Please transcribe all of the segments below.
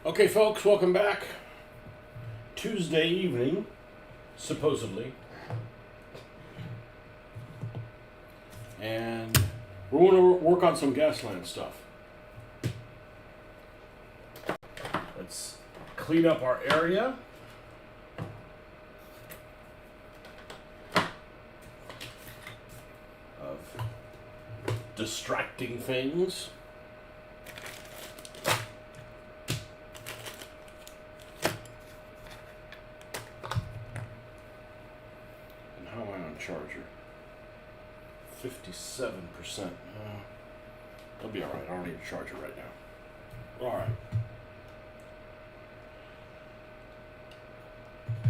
Okay, folks, welcome back. Tuesday evening, supposedly. And we're going to work on some Gasland stuff. Let's clean up our area. Of distracting things. How am I on charger? 57%. That'll be alright. I don't need a charger right now. Alright.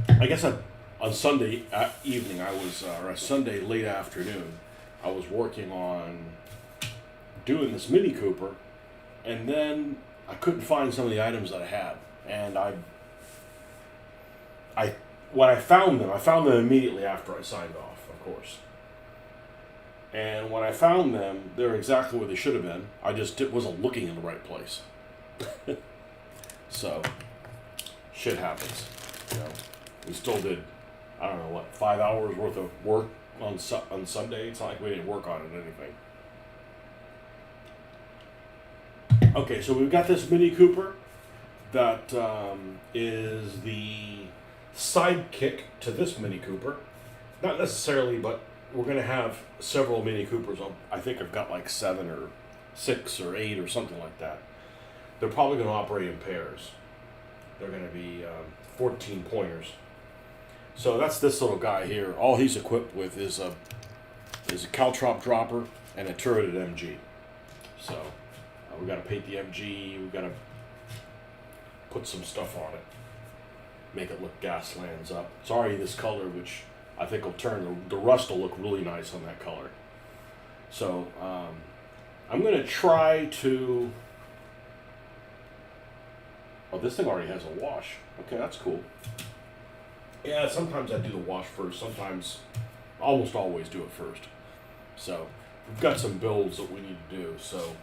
I guess on Sunday evening, or Sunday late afternoon, I was working on doing this Mini Cooper, and then I couldn't find some of the items that I had. And when I found them immediately after I signed off, of course. And when I found them, they were exactly where they should have been. I just wasn't looking in the right place. So, shit happens. You know, we still did, I don't know, 5 hours worth of work on Sunday. It's not like we didn't work on it or anything. Okay, so we've got this Mini Cooper that is the sidekick to this Mini Cooper. Not necessarily, but we're going to have several Mini Coopers. I think I've got like 7 or 6 or 8 or something like that. They're probably going to operate in pairs. They're going to be 14 pointers. So that's this little guy here. All he's equipped with is a caltrop dropper and a turreted MG. So we got to paint the MG. We got to put some stuff on it. Make it look Gaslands up. It's already this color, which I think will turn, the rust will look really nice on that color. So I'm going to try to, oh, this thing already has a wash. Okay, that's cool. Yeah, sometimes I do the wash first. Sometimes, almost always do it first. So we've got some builds that we need to do. So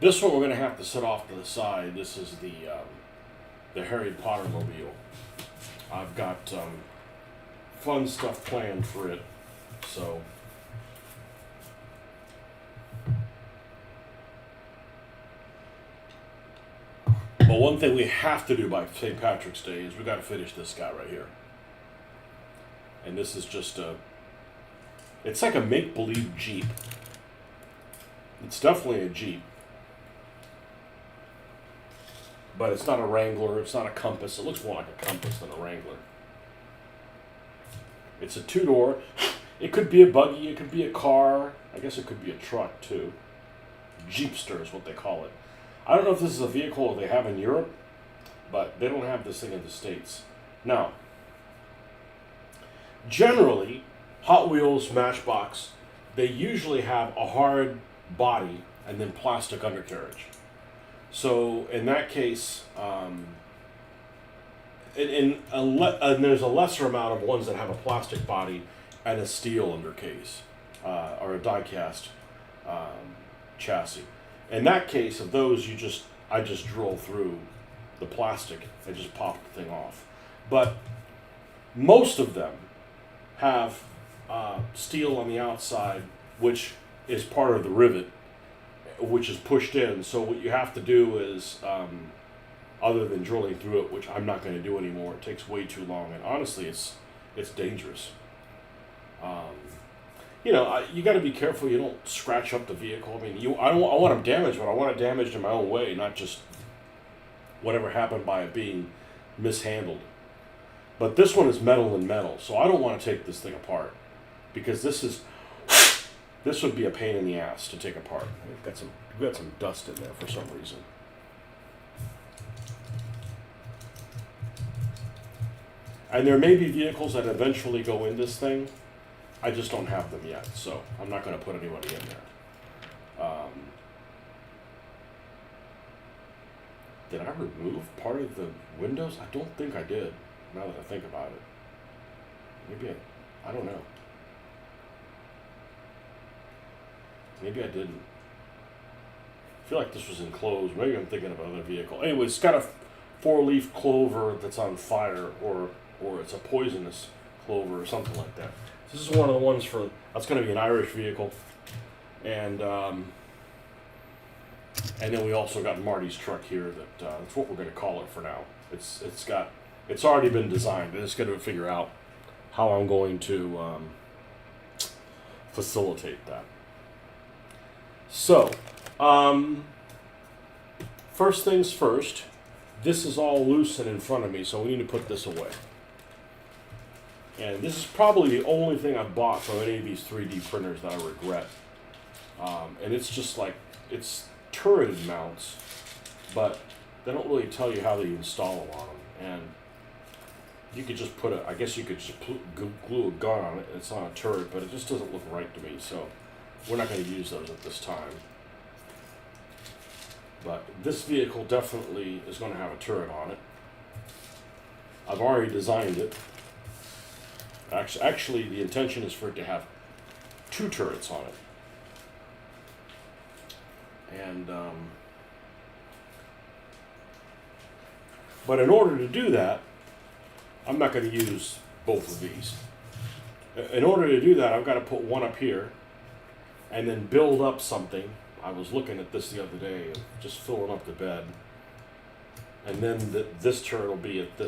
this one we're going to have to set off to the side. This is the Harry Potter mobile. I've got fun stuff planned for it, so but one thing we have to do by St. Patrick's Day is we got to finish this guy right here. And this is just it's like a make-believe Jeep. It's definitely a Jeep. But it's not a Wrangler, it's not a Compass. It looks more like a Compass than a Wrangler. It's a 2-door. It could be a buggy, it could be a car. I guess it could be a truck too. Jeepster is what they call it. I don't know if this is a vehicle they have in Europe, but they don't have this thing in the States. Now, generally, Hot Wheels, Matchbox, they usually have a hard body and then plastic undercarriage. So in that case, and there's a lesser amount of ones that have a plastic body and a steel undercase, or a die-cast chassis. In that case, of those, I just drill through the plastic and just pop the thing off. But most of them have steel on the outside, which is part of the rivet, which is pushed in. So what you have to do is, other than drilling through it, which I'm not going to do anymore, it takes way too long, and honestly, it's dangerous. You know, you got to be careful you don't scratch up the vehicle. I mean, I want them damaged, but I want it damaged in my own way, not just whatever happened by it being mishandled. But this one is metal and metal, so I don't want to take this thing apart, because this would be a pain in the ass to take apart. We've got some dust in there for some reason. And there may be vehicles that eventually go in this thing. I just don't have them yet, so I'm not going to put anybody in there. Did I remove part of the windows? I don't think I did, now that I think about it. Maybe I don't know. Maybe I didn't. feel like this was enclosed. Maybe I'm thinking of another vehicle. Anyway, it's got a four-leaf clover that's on fire, or it's a poisonous clover or something like that. This is one of the ones that's going to be an Irish vehicle, and then we also got Marty's truck here. That's what we're going to call it for now. It's already been designed. I just got to figure out how I'm going to facilitate that. So, first things first. This is all loose and in front of me, so we need to put this away. And this is probably the only thing I've bought from any of these 3D printers that I regret. And it's just like, it's turret mounts, but they don't really tell you how they install them on them. And you could just I guess you could just glue a gun on it. It's on a turret, but it just doesn't look right to me. So we're not going to use those at this time. But this vehicle definitely is going to have a turret on it. I've already designed it. Actually, the intention is for it to have 2 turrets on it. And but in order to do that, I'm not going to use both of these. In order to do that, I've got to put one up here and then build up something. I was looking at this the other day, just filling up the bed. And then this turret will be at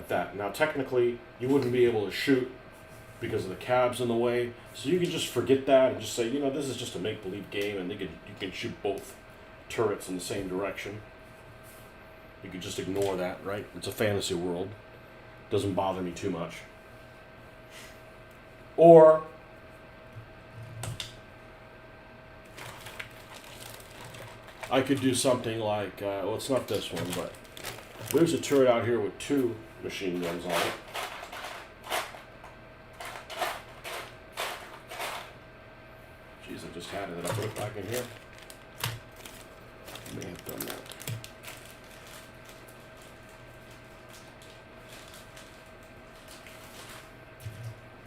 that. Now, technically, you wouldn't be able to shoot because of the cabs in the way. So you can just forget that and just say, this is just a make-believe game, and you can shoot both turrets in the same direction. You could just ignore that, right? It's a fantasy world. Doesn't bother me too much. Or I could do something like, it's not this one, but there's a turret out here with 2 machine guns on it. Jeez, I just had it. Did I put it back in here? I may have done that.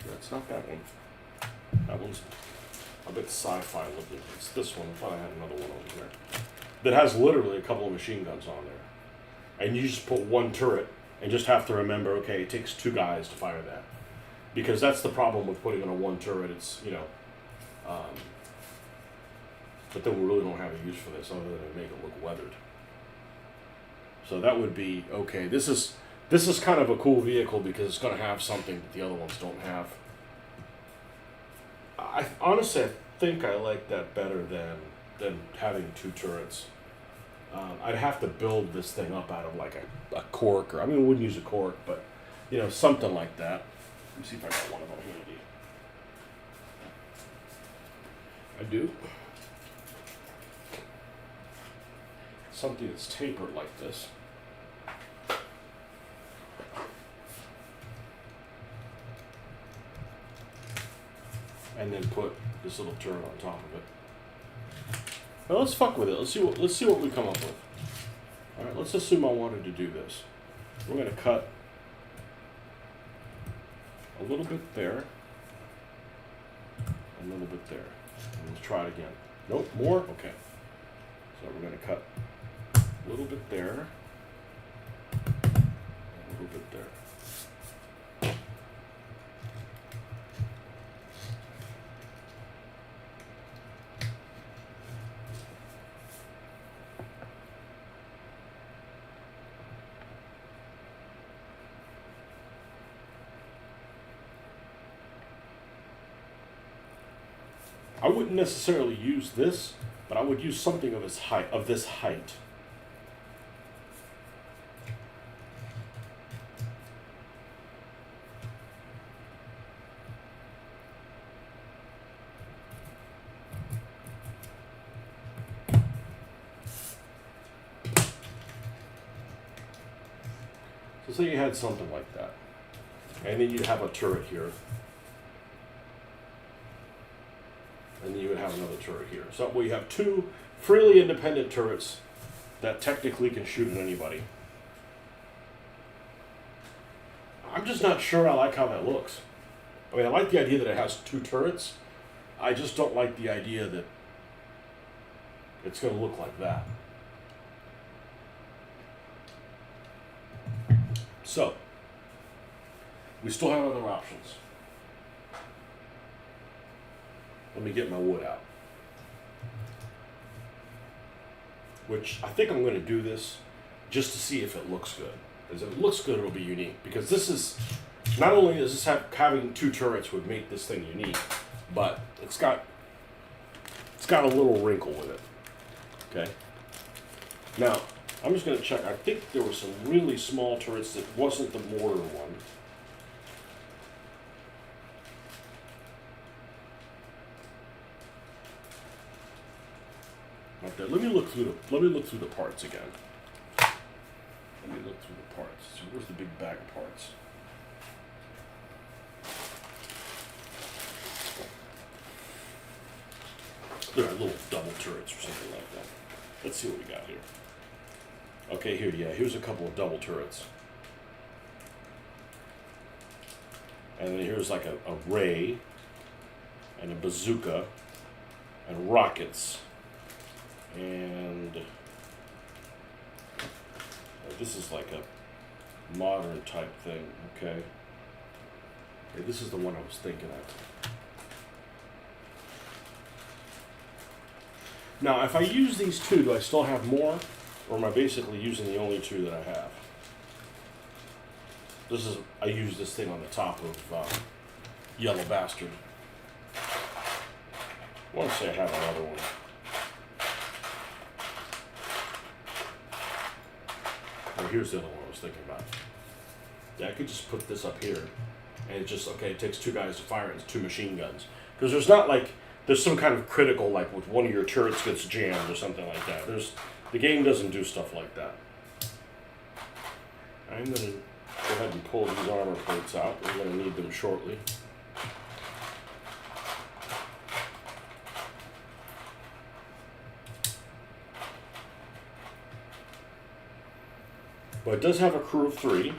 That's not that one. That one's a bit sci-fi looking. It's this one. I thought I had another one over there that has literally a couple of machine guns on there. And you just put 1 turret and just have to remember, okay, it takes 2 guys to fire that. Because that's the problem with putting on a 1 turret. It's, but then we really don't have a use for this other than to make it look weathered. So that would be, okay, this is kind of a cool vehicle because it's going to have something that the other ones don't have. I honestly think I like that better than having 2 turrets. I'd have to build this thing up out of like a cork, or I wouldn't use a cork, but something like that. Let me see if I got one of them handy. I do. Something that's tapered like this. And then put this little turret on top of it. Now let's fuck with it. Let's see what we come up with. All right, let's assume I wanted to do this. We're going to cut a little bit there, a little bit there. And let's try it again. Nope, more? Okay. So we're going to cut a little bit there, and a little bit there. I wouldn't necessarily use this, but I would use something of this height. So say you had something like that, and then you'd have a turret here. And then you would have another turret here. So that way you have 2 freely independent turrets that technically can shoot at anybody. I'm just not sure I like how that looks. I like the idea that it has 2 turrets. I just don't like the idea that it's going to look like that. So, we still have other options. Let me get my wood out. Which I think I'm going to do this just to see if it looks good. Because if it looks good, it'll be unique. Because this is, not only does this having two turrets would make this thing unique, but it's got a little wrinkle with it. Okay. Now, I'm just going to check. I think there were some really small turrets that wasn't the mortar one. Right there. Let me look through the parts again. Let me look through the parts. So where's the big bag of parts? They're little double turrets or something like that. Let's see what we got here. Okay, here's a couple of double turrets. And then here's like a ray and a bazooka and rockets. And this is like a modern type thing, okay? This is the one I was thinking of. Now, if I use these two, do I still have more? Or am I basically using the only two that I have? I use this thing on the top of Yellow Bastard. I want to say I have another one. Oh, here's the other one I was thinking about. Yeah, I could just put this up here. And it just, okay, it takes two guys to fire it, it's two machine guns. Because there's not like, there's some kind of critical, like with one of your turrets gets jammed or something like that. The game doesn't do stuff like that. I'm going to go ahead and pull these armor plates out. We're going to need them shortly. But it does have a crew of 3.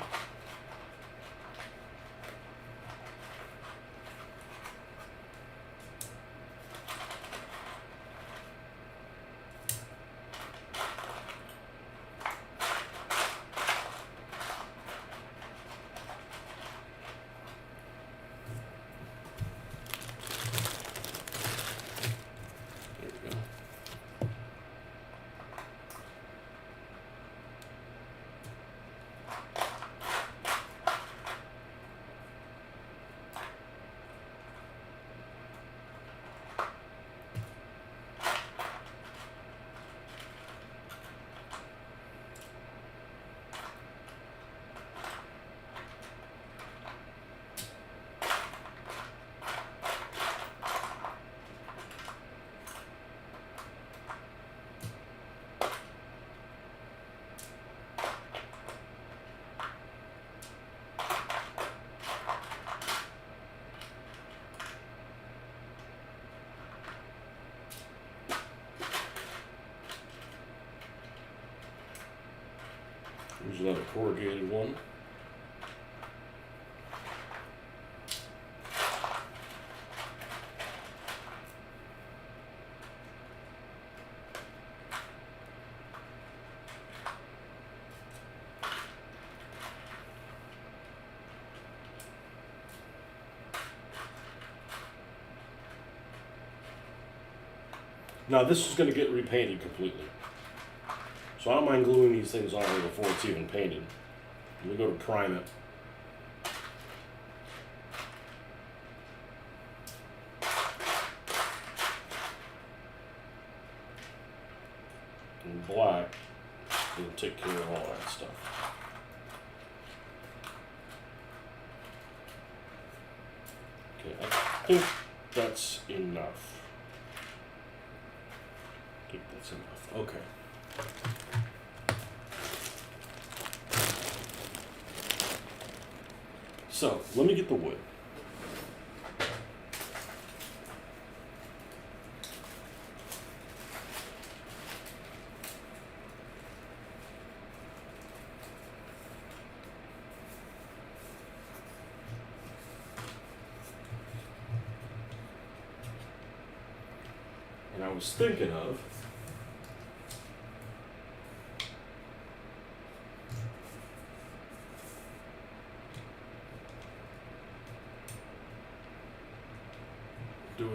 Here's another corrugated one. Now this is going to get repainted completely. So I don't mind gluing these things on here before it's even painted. We go to prime it. And black will take care of all that stuff. Okay, I think that's enough. I think that's enough. Okay. So, let me get the wood. And I was thinking of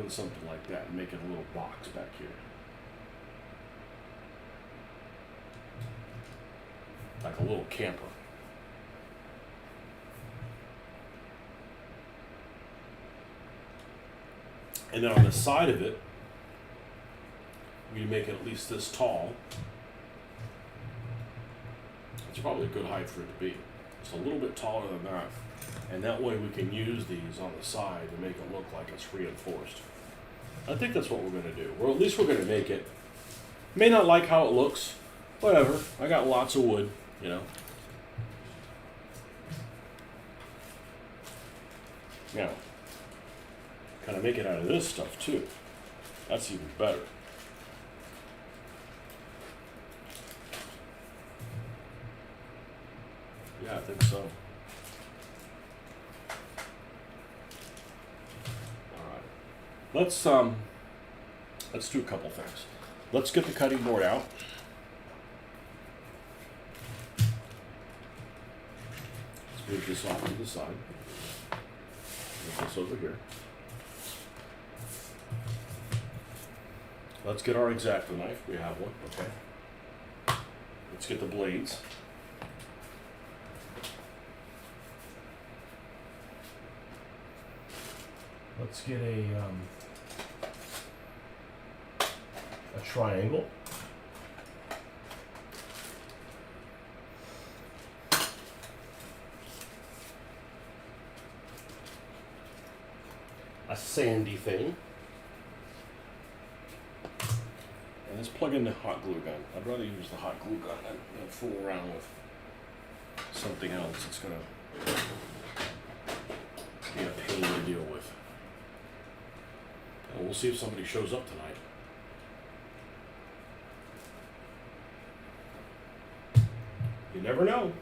in something like that and make it a little box back here. Like a little camper. And then on the side of it, we make it at least this tall. It's probably a good height for it to be. It's a little bit taller than that. And that way we can use these on the side to make it look like it's reinforced. I think that's what we're going to do. Or at least we're going to make it. May not like how it looks. Whatever. I got lots of wood, you know. Now, kind of make it out of this stuff too. That's even better. Yeah, I think so. All right. Let's do a couple things. Let's get the cutting board out. Let's move this off to the side. Move this over here. Let's get our X-Acto knife. We have one. Okay. Let's get the blades. Let's get a triangle. A sandy thing. And let's plug in the hot glue gun. I'd rather use the hot glue gun than fool around with something else. It's going to be a pain to deal with. And we'll see if somebody shows up tonight. You never know.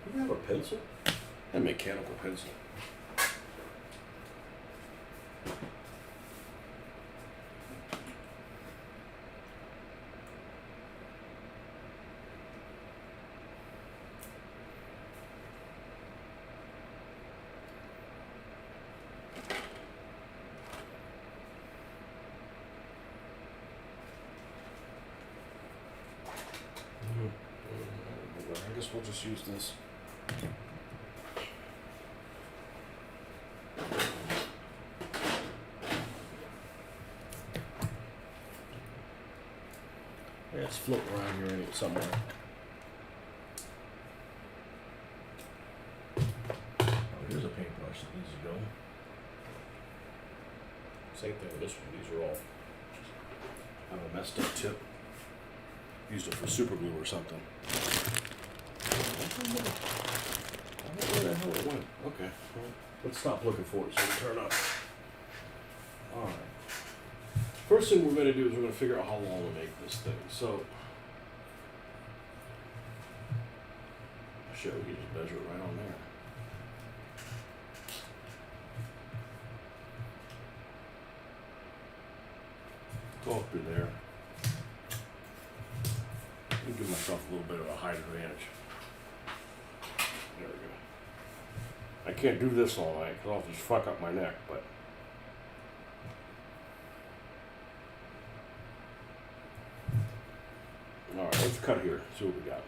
Do we have a pencil? A mechanical pencil. I guess we'll just use this. Yeah, it's floating around here in it somewhere. Oh, here's a paintbrush that needs to go. Same thing with this one. These are all have a messed up tip. Used it for super glue or something. I don't know where the hell it went. Okay, well, let's stop looking for it so we turn up. Alright. First thing we're going to do is we're going to figure out how long to make this thing. So, sure, we can just measure it right on there. Go up through there. I'll give myself a little bit of a height advantage. There we go. I can't do this all night because I'll just fuck up my neck, but alright, let's cut here, see what we got.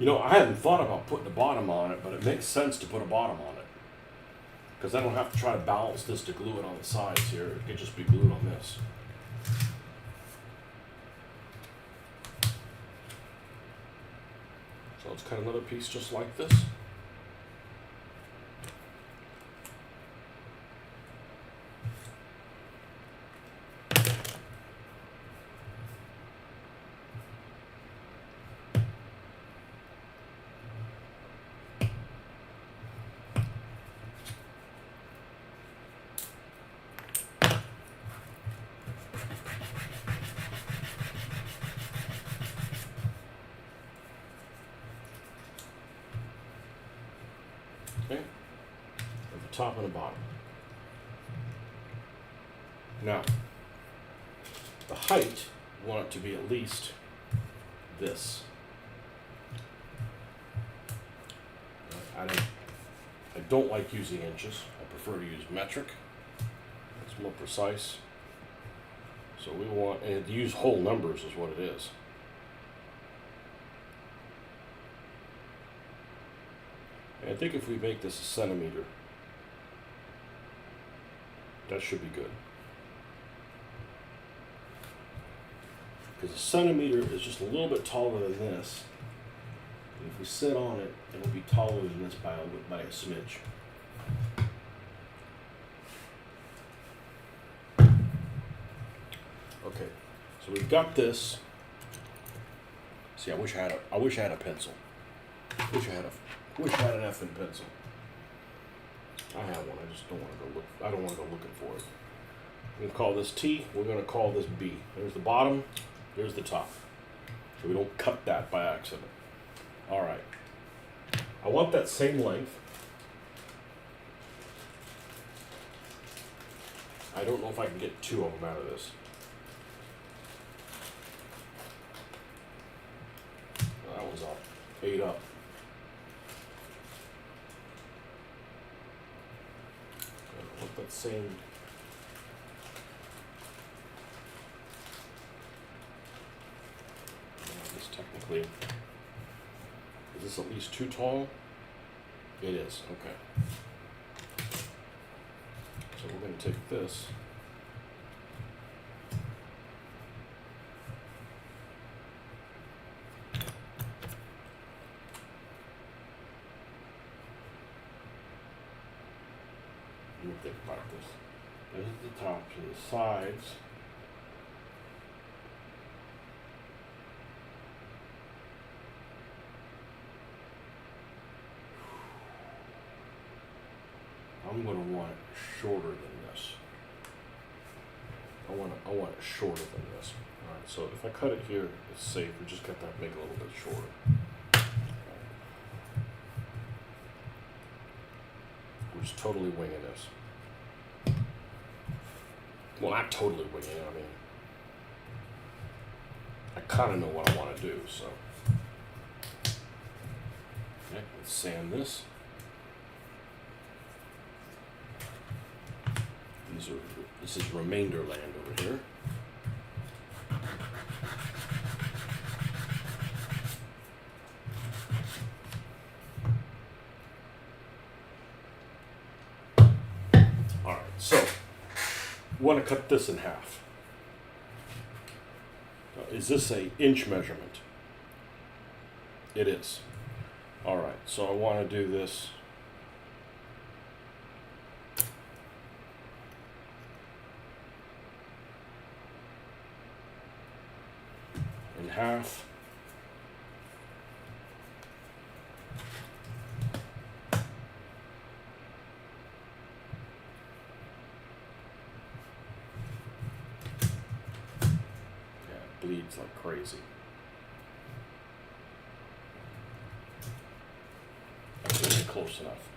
You know, I hadn't thought about putting a bottom on it, but it makes sense to put a bottom on it. Because I don't have to try to balance this to glue it on the sides here. It could just be glued on this. So let's cut another piece just like this. Okay, at the top and the bottom. Now, the height, we want it to be at least this. I don't like using inches. I prefer to use metric. It's more precise. So we want, and to use whole numbers is what it is. And I think if we make this a centimeter, that should be good. Because a centimeter is just a little bit taller than this. And if we sit on it, it'll be taller than this by a smidge. Okay, so we've got this. See, I wish I had a pencil. Wish I had an effing pencil. I have one. I just don't want to go look. I don't want to go looking for it. We're gonna call this T. We're gonna call this B. There's the bottom. There's the top. So we don't cut that by accident. All right. I want that same length. I don't know if I can get two of them out of this. That one's all ate up. I want that same. This technically. Is this at least too tall? It is, okay. So we're going to take this. Let me think about this. This is the top and the sides. I'm going to want it shorter than this. I want it shorter than this. All right, so if I cut it here, it's safe. We just got that, make it a little bit shorter. We're just totally winging this. Well, not totally winging it. I mean, I kind of know what I want to do, so. Okay, let's sand this. This is remainder land over here. All right, so we want to cut this in half. Is this an inch measurement? It is. All right, so I want to do this. In half. Yeah, it bleeds like crazy. That's really close enough.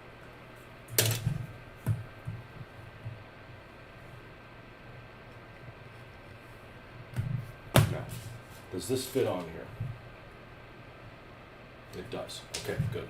Now, does this fit on here? It does. Okay, good.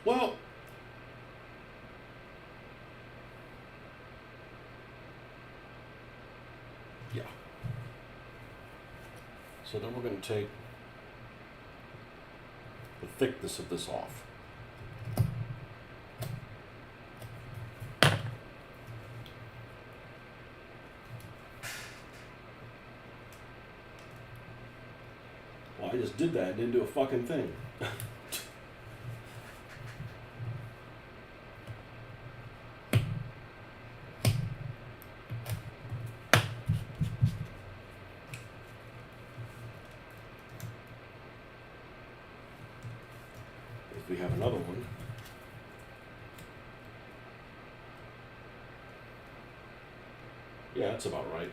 Well, yeah. So then we're going to take the thickness of this off. Well, I just did that. I didn't do a fucking thing. If we have another one. Yeah, that's about right.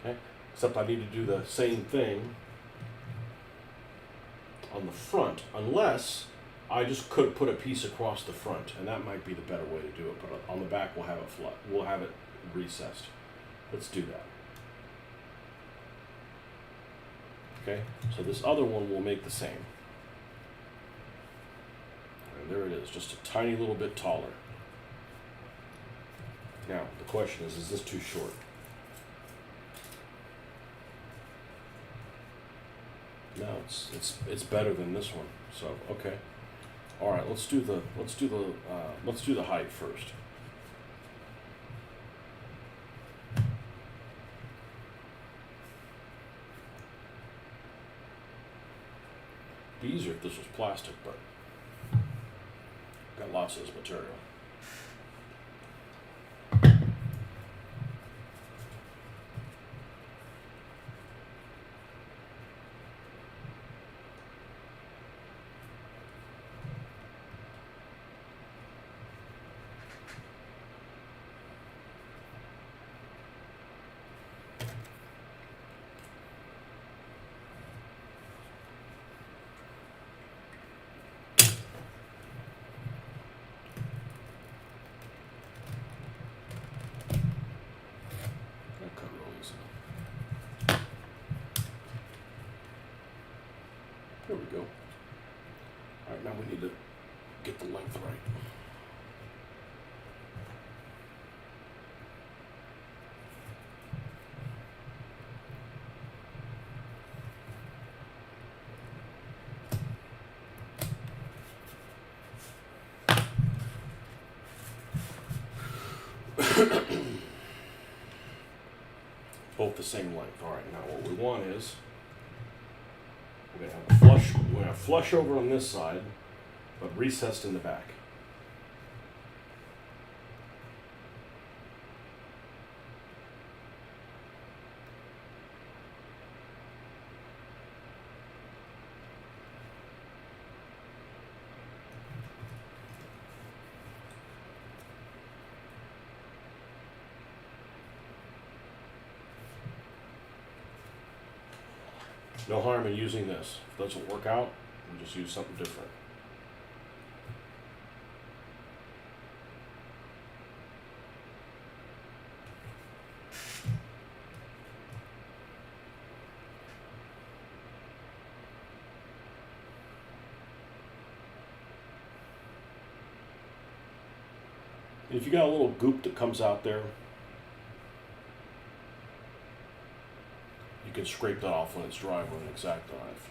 Okay, except I need to do the same thing on the front, unless I just could put a piece across the front, and that might be the better way to do it. But on the back, we'll have it flat. We'll have it recessed. Let's do that. Okay, so this other one will make the same. And there it is, just a tiny little bit taller. Now, the question is this too short? No, it's better than this one. So okay, all right. Let's do the height first. It'd be easier if this was plastic, but got lots of this material. There we go. All right, now we need to get the length right. Both the same length. All right, now what we want is we're gonna have a flush. We're gonna have flush over on this side, but recessed in the back. No harm in using this. If it doesn't work out, we'll just use something different. If you got a little goop that comes out there, you can scrape that off when it's dry with an X-Acto knife.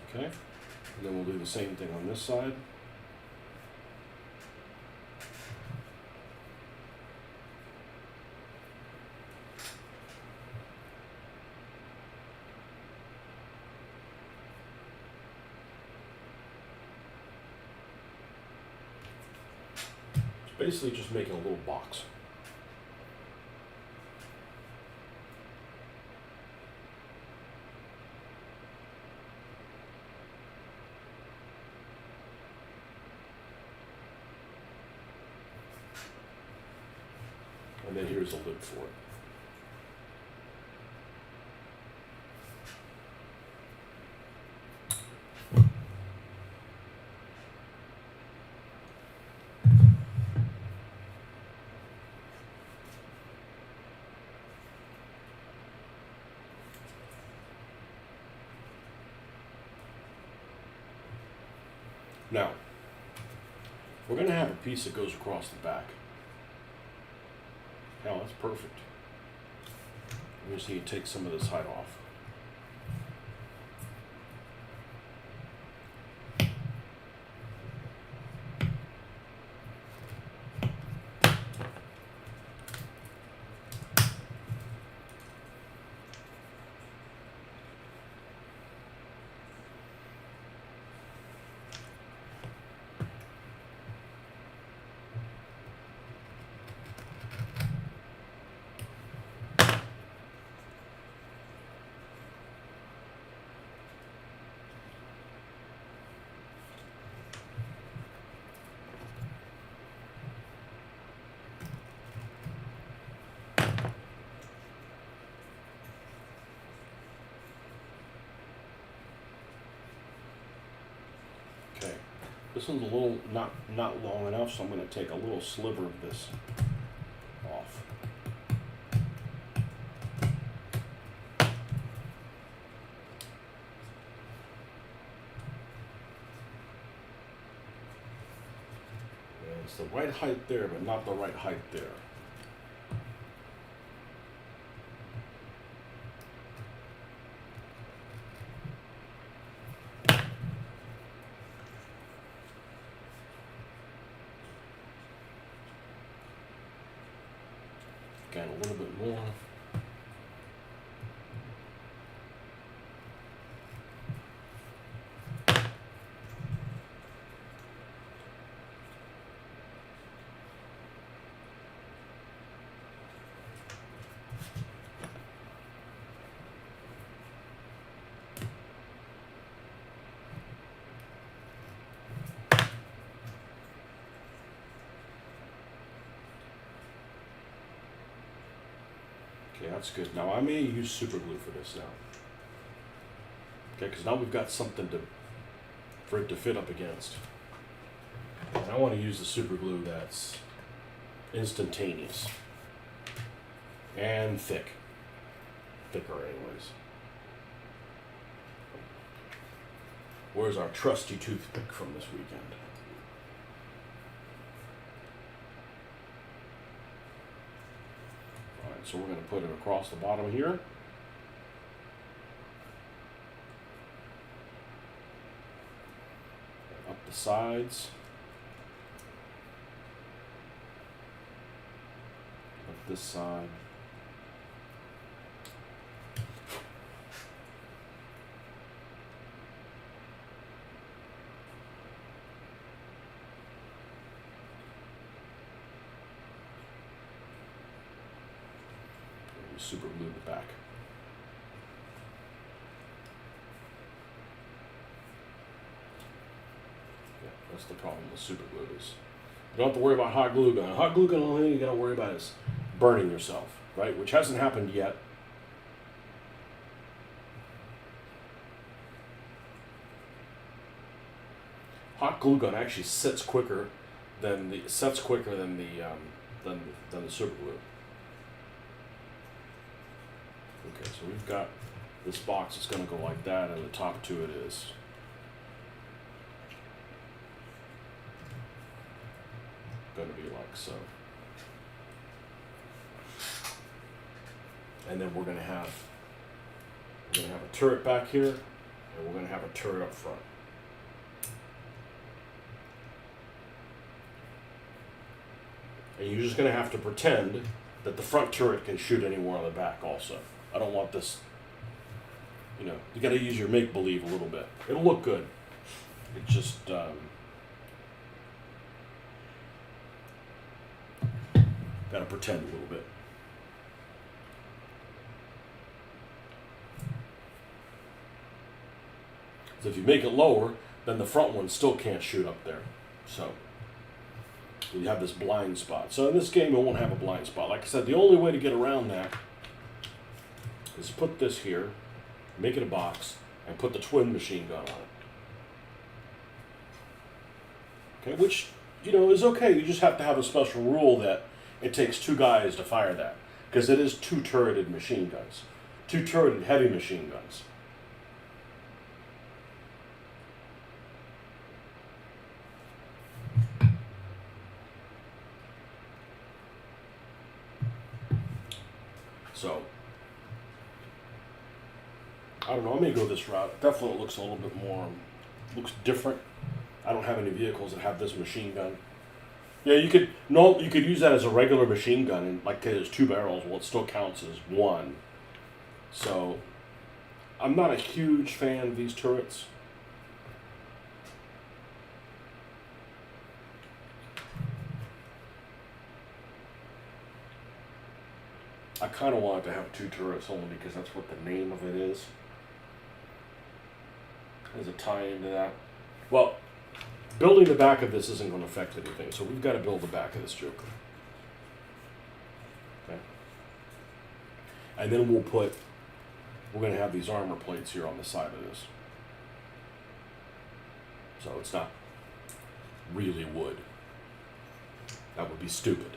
Okay, and then we'll do the same thing on this side. It's basically just making a little box. And then here's a lid for it. Now, we're going to have a piece that goes across the back. Hell, that's perfect. We just need to take some of this height off. Okay, this one's a little not long enough, so I'm going to take a little sliver of this off. And it's the right height there, but not the right height there. Again, a little bit more. Okay, that's good. Now I may use super glue for this now. Okay, because now we've got something for it to fit up against. And I want to use the super glue that's instantaneous and thicker anyways. Where's our trusty toothpick from this weekend? So we're going to put it across the bottom here. Up the sides. Up this side. Super glue the back. Yeah, that's the problem with super glue is you don't have to worry about hot glue gun. Hot glue gun, the only thing you gotta worry about is burning yourself, right? Which hasn't happened yet. Hot glue gun actually sets quicker than the super glue. Okay, so we've got this box that's going to go like that, and the top to it is going to be like so. And then we're going to have a turret back here, and we're going to have a turret up front. And you're just going to have to pretend that the front turret can shoot anywhere on the back also. I don't want this, you got to use your make-believe a little bit. It'll look good. It just, got to pretend a little bit. So if you make it lower, then the front one still can't shoot up there. So you have this blind spot. So in this game, it won't have a blind spot. Like I said, the only way to get around that is put this here, make it a box, and put the twin machine gun on it. Okay, which, is okay. You just have to have a special rule that it takes 2 guys to fire that. Because it is 2 turreted machine guns. 2 turreted heavy machine guns. So, I don't know, I may go this route. It definitely looks a little bit more, looks different. I don't have any vehicles that have this machine gun. Yeah, you could use that as a regular machine gun, and like there's 2 barrels. Well, it still counts as one. So, I'm not a huge fan of these turrets. I kind of wanted to have 2 turrets only because that's what the name of it is. There's a tie into that. Well, building the back of this isn't going to affect anything, so we've got to build the back of this Joker. Okay. And then we're going to have these armor plates here on the side of this. So it's not really wood. That would be stupid.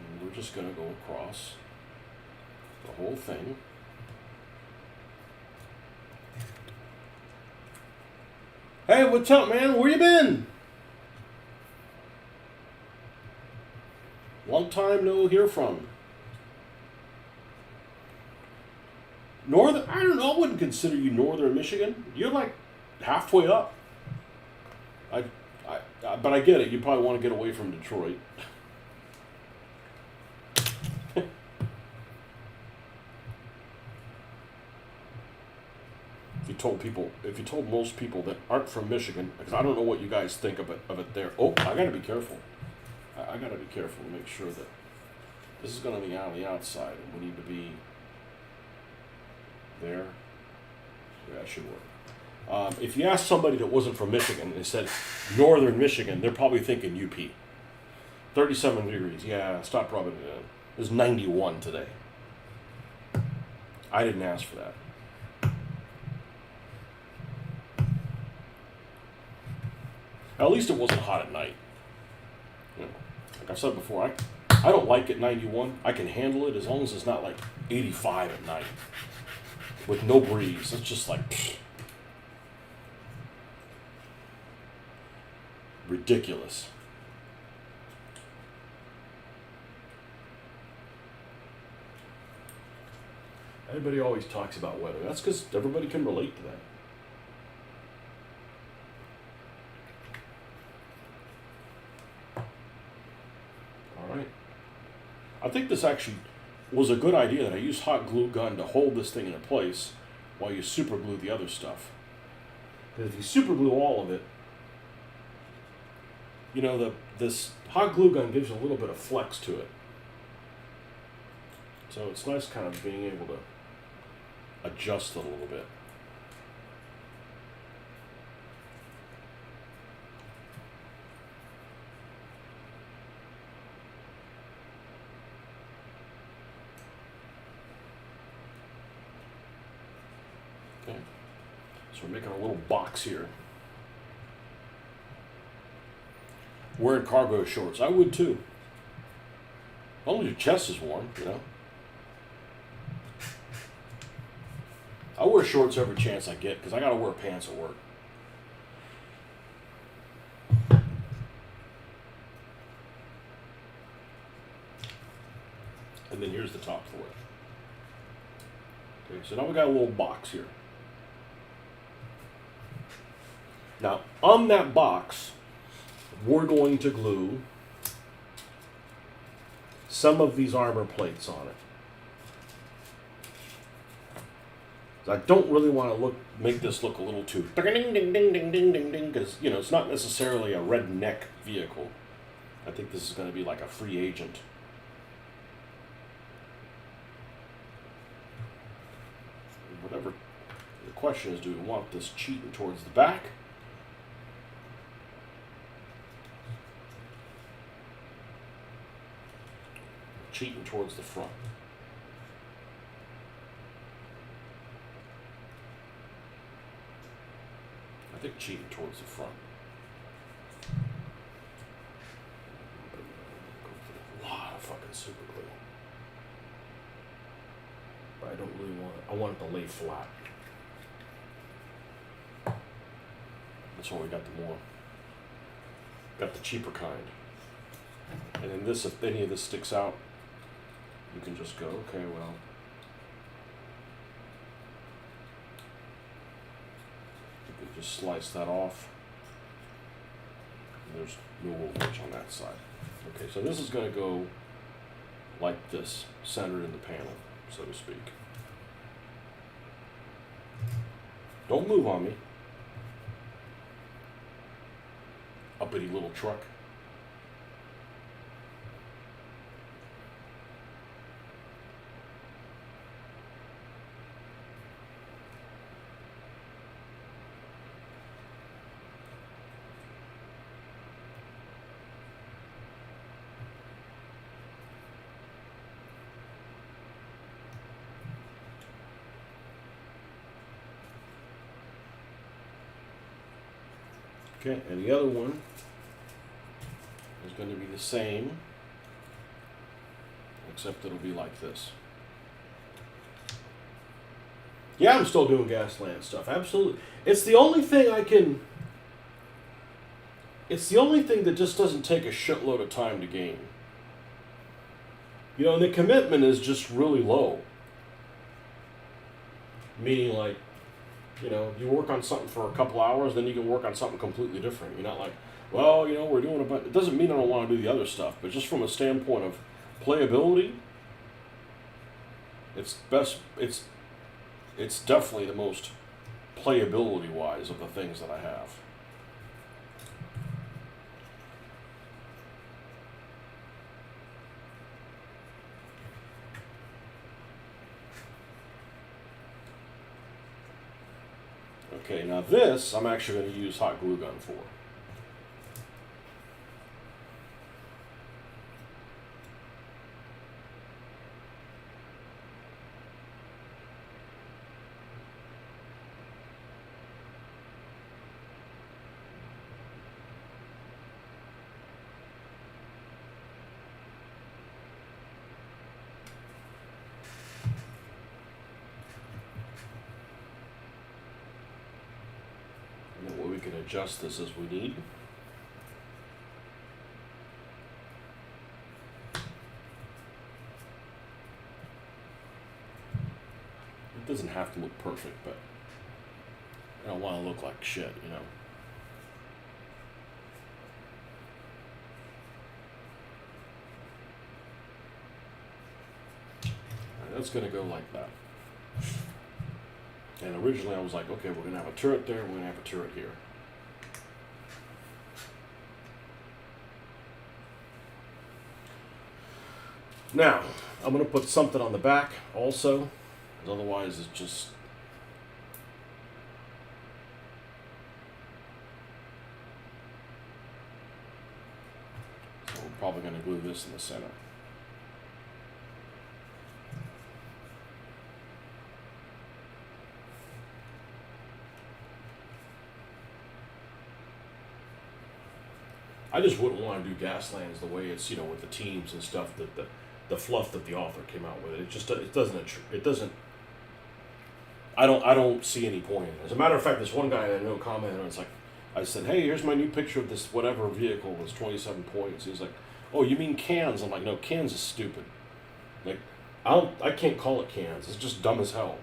And we're just going to go across the whole thing. Hey, what's up, man? Where you been? Long time no hear from. I don't know, I wouldn't consider you northern Michigan. You're like halfway up. But I get it. You probably want to get away from Detroit. If you told most people that aren't from Michigan, because I don't know what you guys think of it there. Oh, I gotta be careful. I gotta be careful to make sure that this is gonna be on the outside, and we need to be there. Yeah, that should work. If you ask somebody that wasn't from Michigan and said northern Michigan, they're probably thinking UP. 37 degrees. Yeah, stop rubbing it in. It was 91 today. I didn't ask for that. At least it wasn't hot at night. You know, like I've said before, I don't like it 91. I can handle it as long as it's not like 85 at night with no breeze. It's just like ridiculous. Everybody always talks about weather. That's because everybody can relate to that. I think this actually was a good idea that I used hot glue gun to hold this thing in place while you super glue the other stuff. Because if you super glue all of it, you know, this hot glue gun gives you a little bit of flex to it. So it's nice kind of being able to adjust it a little bit. Okay, so we're making a little box here. Wearing cargo shorts, I would too. As long as your chest is warm, you know. I wear shorts every chance I get because I gotta wear pants at work. And then here's the top for it. Okay, so now we got a little box here. Now, on that box, we're going to glue some of these armor plates on it. I don't really want to make this look a little too ding ding ding ding ding ding ding because you know it's not necessarily a redneck vehicle. I think this is going to be like a free agent. Whatever the question is, do we want this cheating towards the back? Cheating towards the front. I think cheating towards the front. A lot of fucking super glue. But I don't really want it. I want it to lay flat. That's why we got the cheaper kind. And then this, if any of this sticks out, you can just go, okay, well, you can just slice that off. And there's no overage on that side. Okay, so this is going to go like this, centered in the panel, so to speak. Don't move on me. Uppity little truck. Okay, and the other one is going to be the same, except it'll be like this. Yeah, I'm still doing Gaslands stuff, absolutely. It's the only thing I can... It's the only thing that just doesn't take a shitload of time to gain. You know, and the commitment is just really low. Meaning, like, you know, you work on something for a couple hours, then you can work on something completely different. You're not like, well, you know, we're doing a bunch. It doesn't mean I don't want to do the other stuff, but just from a standpoint of playability, it's best. It's definitely the most playability-wise of the things that I have. Okay, now this I'm actually going to use hot glue gun for. We can adjust this as we need. It doesn't have to look perfect, but I don't want to look like shit, you know. Alright, that's going to go like that. And originally I was like, okay, we're going to have a turret there, we're going to have a turret here. Now, I'm going to put something on the back also, because otherwise it's just... So we're probably going to glue this in the center. I just wouldn't want to do Gaslands the way it's, you know, with the teams and stuff, that the fluff that the author came out with. It just doesn't. I don't see any point in it. As a matter of fact, this one guy I know commented, and it's like, I said, hey, here's my new picture of this whatever vehicle was 27 points. He's like, oh, you mean cans? I'm like, no, cans is stupid. Like, I can't call it cans. It's just dumb as hell.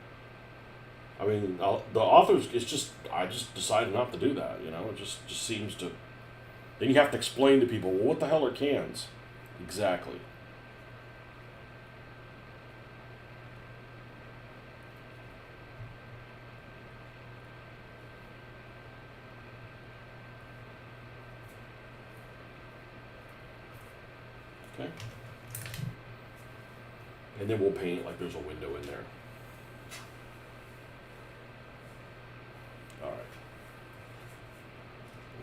I mean, the authors, it's just, I just decided not to do that, you know. It just seems to. Then you have to explain to people, well, what the hell are cans? Exactly. Okay. And then we'll paint it like there's a window in there. All right.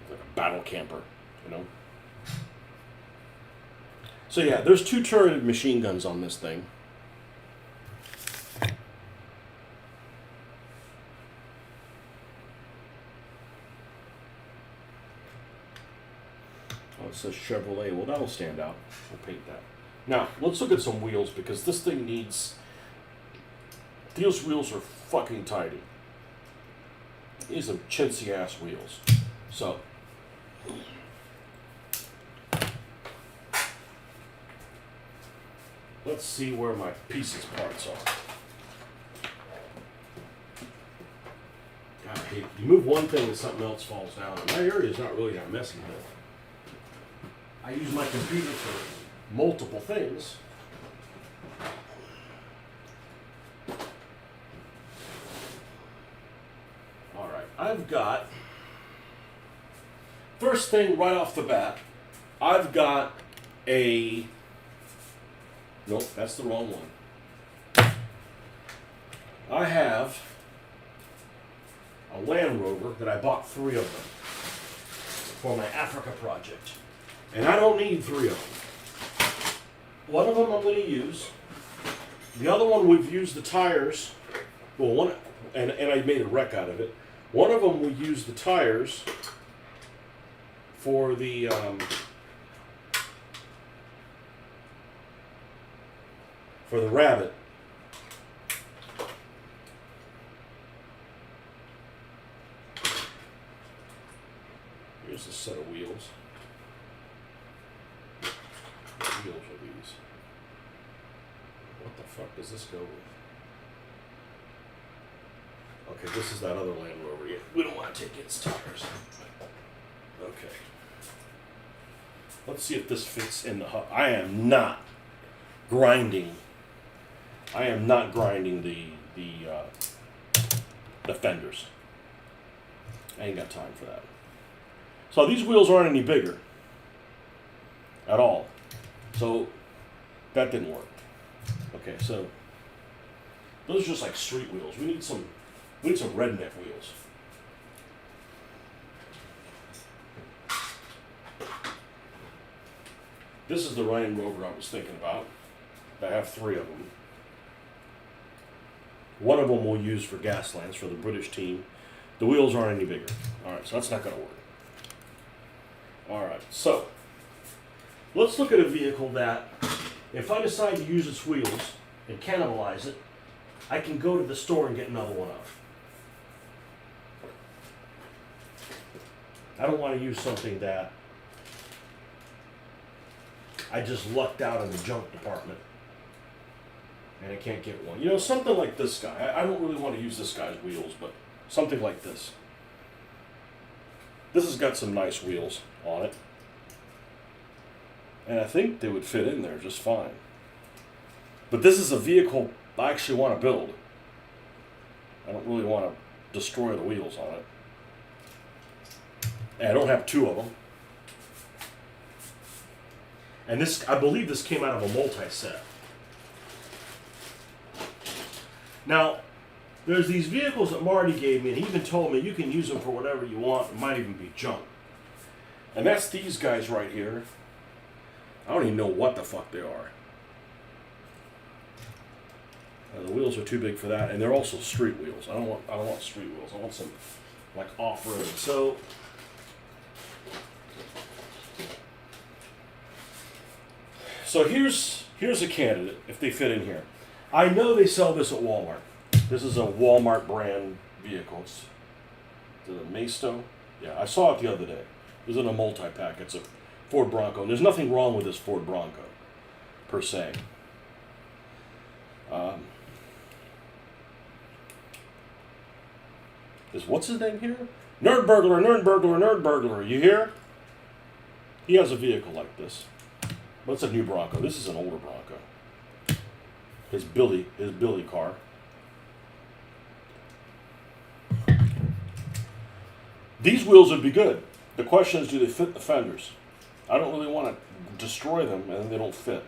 It's like a battle camper, you know? So yeah, there's 2 turreted machine guns on this thing. Oh, it says Chevrolet. Well, that'll stand out. We'll paint that. Now, let's look at some wheels, because this thing needs... These wheels are fucking tidy. These are chintzy-ass wheels. So... let's see where my pieces parts are. God, I hate, you move one thing and something else falls down. And my area is not really that messy, but I use my computer for multiple things. All right, I've got, first thing right off the bat, I've got a, nope, that's the wrong one. I have a Land Rover that I bought 3 of them for my Africa project. And I don't need 3 of them. One of them I'm going to use. The other one we've used the tires, well, one, and I made a wreck out of it. One of them we used the tires for the Rabbit. Here's a set of wheels. What wheels are these? What the fuck does this go with? Okay, this is that other Land Rover. Yeah, we don't want to take its tires. Okay. Let's see if this fits in the hub. I am not grinding. I am not grinding the fenders. I ain't got time for that. So these wheels aren't any bigger at all. So that didn't work. Okay, so those are just like street wheels. We need some redneck wheels. This is the Land Rover I was thinking about. I have 3 of them. One of them we'll use for Gaslands for the British team. The wheels aren't any bigger. All right, so that's not going to work. All right, so let's look at a vehicle that, if I decide to use its wheels and cannibalize it, I can go to the store and get another one of. I don't want to use something that I just lucked out in the junk department and I can't get one. You know, something like this guy. I don't really want to use this guy's wheels, but something like this. This has got some nice wheels on it. And I think they would fit in there just fine. But this is a vehicle I actually want to build. I don't really want to destroy the wheels on it. And I don't have 2 of them. And this, I believe this came out of a multi-set. Now, there's these vehicles that Marty gave me, and he even told me you can use them for whatever you want. It might even be junk. And that's these guys right here. I don't even know what the fuck they are. The wheels are too big for that, and they're also street wheels. I don't want street wheels. I want some like off-road. So here's a candidate if they fit in here. I know they sell this at Walmart. This is a Walmart brand vehicle. Is it a Maisto? Yeah, I saw it the other day. It was in a multi-pack. It's a Ford Bronco. And there's nothing wrong with this Ford Bronco, per se. What's his name here? Nerd Burglar, Nerd Burglar, Nerd Burglar. You hear? He has a vehicle like this. But it's a new Bronco. This is an older Bronco. His Billy car. These wheels would be good. The question is, do they fit the fenders? I don't really want to destroy them and they don't fit.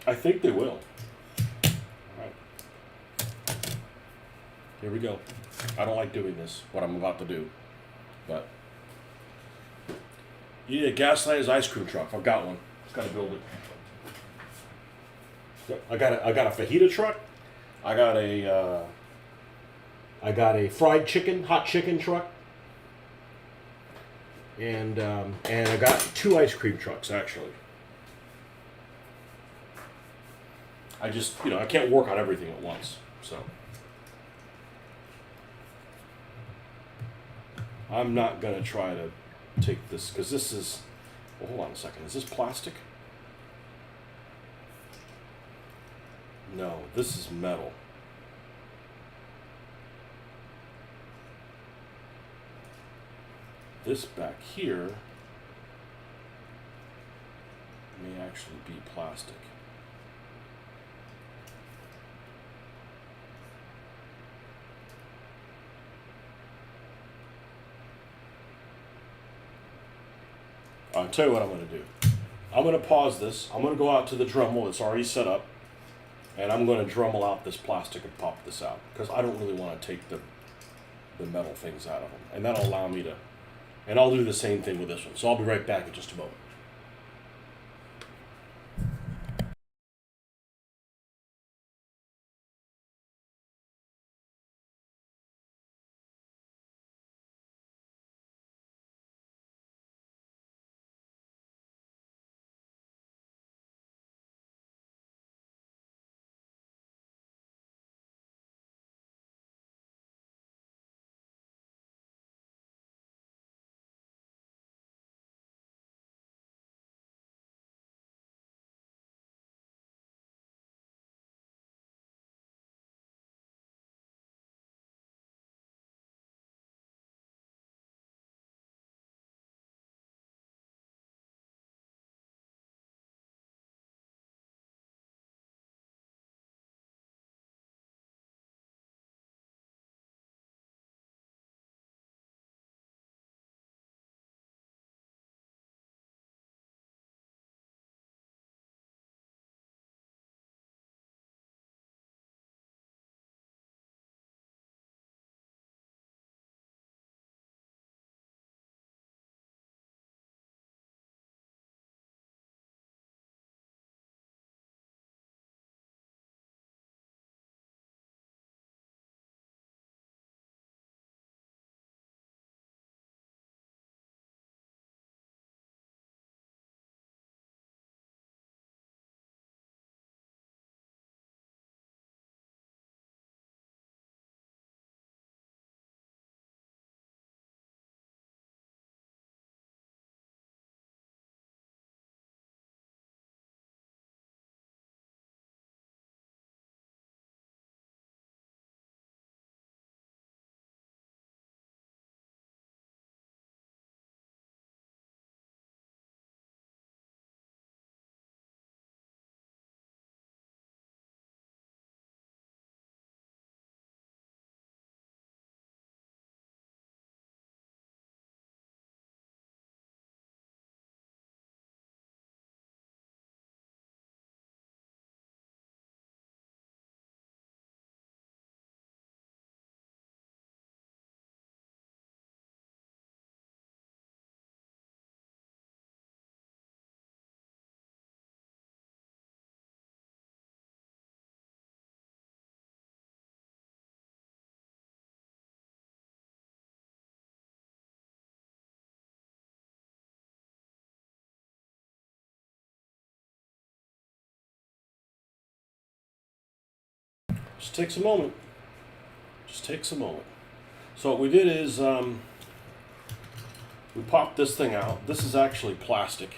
I think they will. All right. Here we go. I don't like doing this, what I'm about to do. But you need a Gaslands ice cream truck. I've got one. Just gotta build it. I got a fajita truck. I got a fried chicken, hot chicken truck. And I got 2 ice cream trucks actually. I just, I can't work on everything at once. So I'm not gonna try to take this, because this is, well, hold on a second, is this plastic? No, this is metal. This back here may actually be plastic. I'll tell you what I'm going to do. I'm going to pause this. I'm going to go out to the Dremel that's already set up, and I'm going to Dremel out this plastic and pop this out, because I don't really want to take the metal things out of them. And that'll allow me to, and I'll do the same thing with this one. So I'll be right back in just a moment. Just takes a moment. Just takes a moment. So what we did is we popped this thing out. This is actually plastic.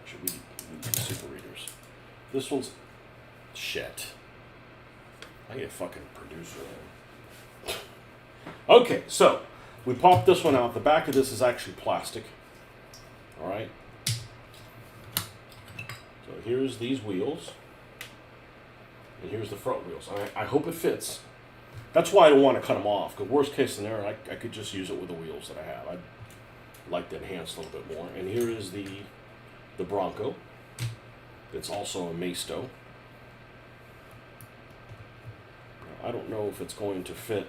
Should we need super readers? This one's shit. I need a fucking producer. Okay, so we popped this one out. The back of this is actually plastic. All right. So here's these wheels. And here's the front wheels. I hope it fits. That's why I don't want to cut them off. Because worst case scenario, I could just use it with the wheels that I have. I'd like to enhance a little bit more. And here is the Bronco. It's also a Maisto. I don't know if it's going to fit.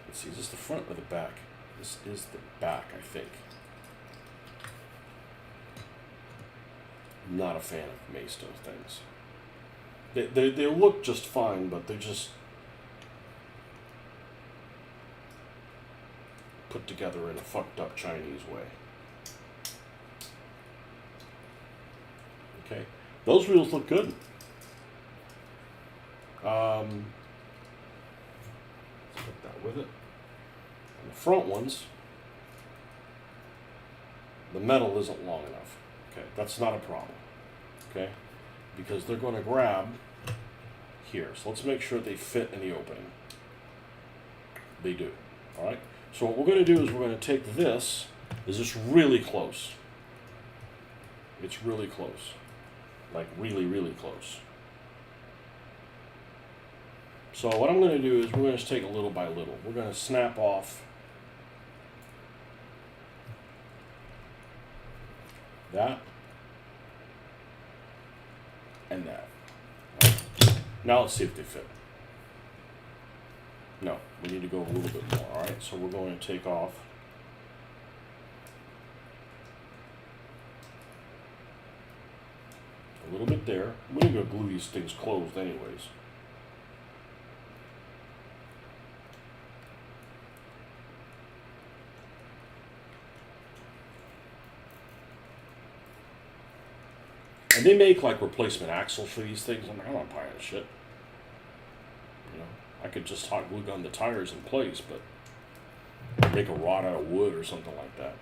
Let's see, is this the front or the back? This is the back, I think. I'm not a fan of Maisto things. They look just fine, but they're just put together in a fucked up Chinese way. Okay, those wheels look good. front ones, the metal isn't long enough. Okay, that's not a problem. Okay, because they're going to grab here. So let's make sure they fit in the opening. They do. All right. So what we're going to do is we're going to take this. Is this really close? It's really close. Like really, really close. So what I'm going to do is we're going to take it little by little. We're going to snap off that and that. Right. Now let's see if they fit. No, we need to go a little bit more. All right, so we're going to take off a little bit there. We're going to glue these things closed anyways. And they make like replacement axles for these things. I'm not buying shit. You know, I could just hot glue gun the tires in place, but make a rod out of wood or something like that.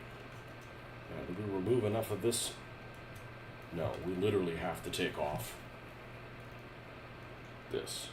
Did we remove enough of this? No, we literally have to take off this.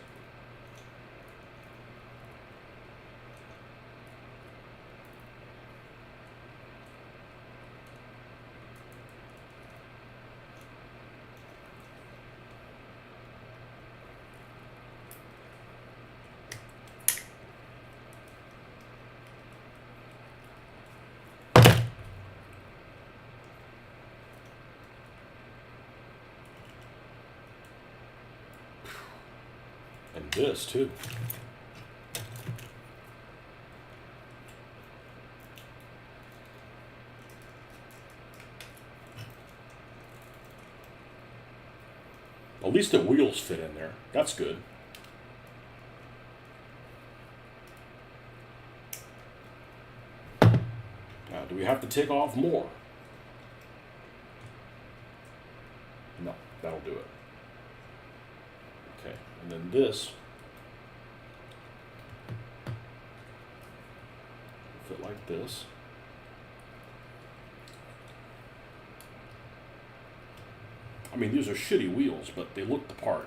And this too. At least the wheels fit in there. That's good. Now, do we have to take off more? No, that'll do it. Okay, and then this will fit like this. I mean, these are shitty wheels, but they look the part.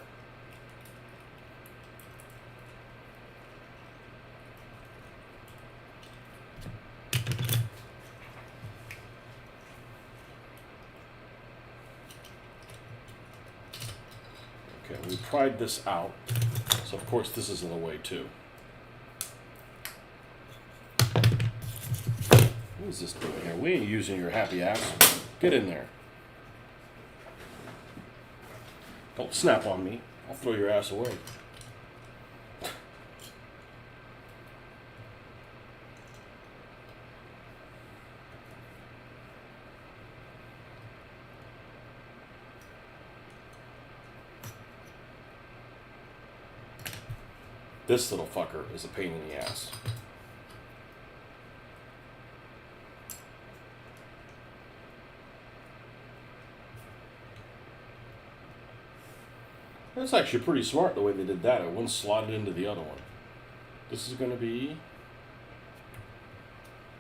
Okay, we pried this out, so of course this is in the way too. What is this doing here? We ain't using your happy ass. Get in there. Don't snap on me. I'll throw your ass away. This little fucker is a pain in the ass. That's actually pretty smart the way they did that. It wouldn't slot it into the other one. This is going to be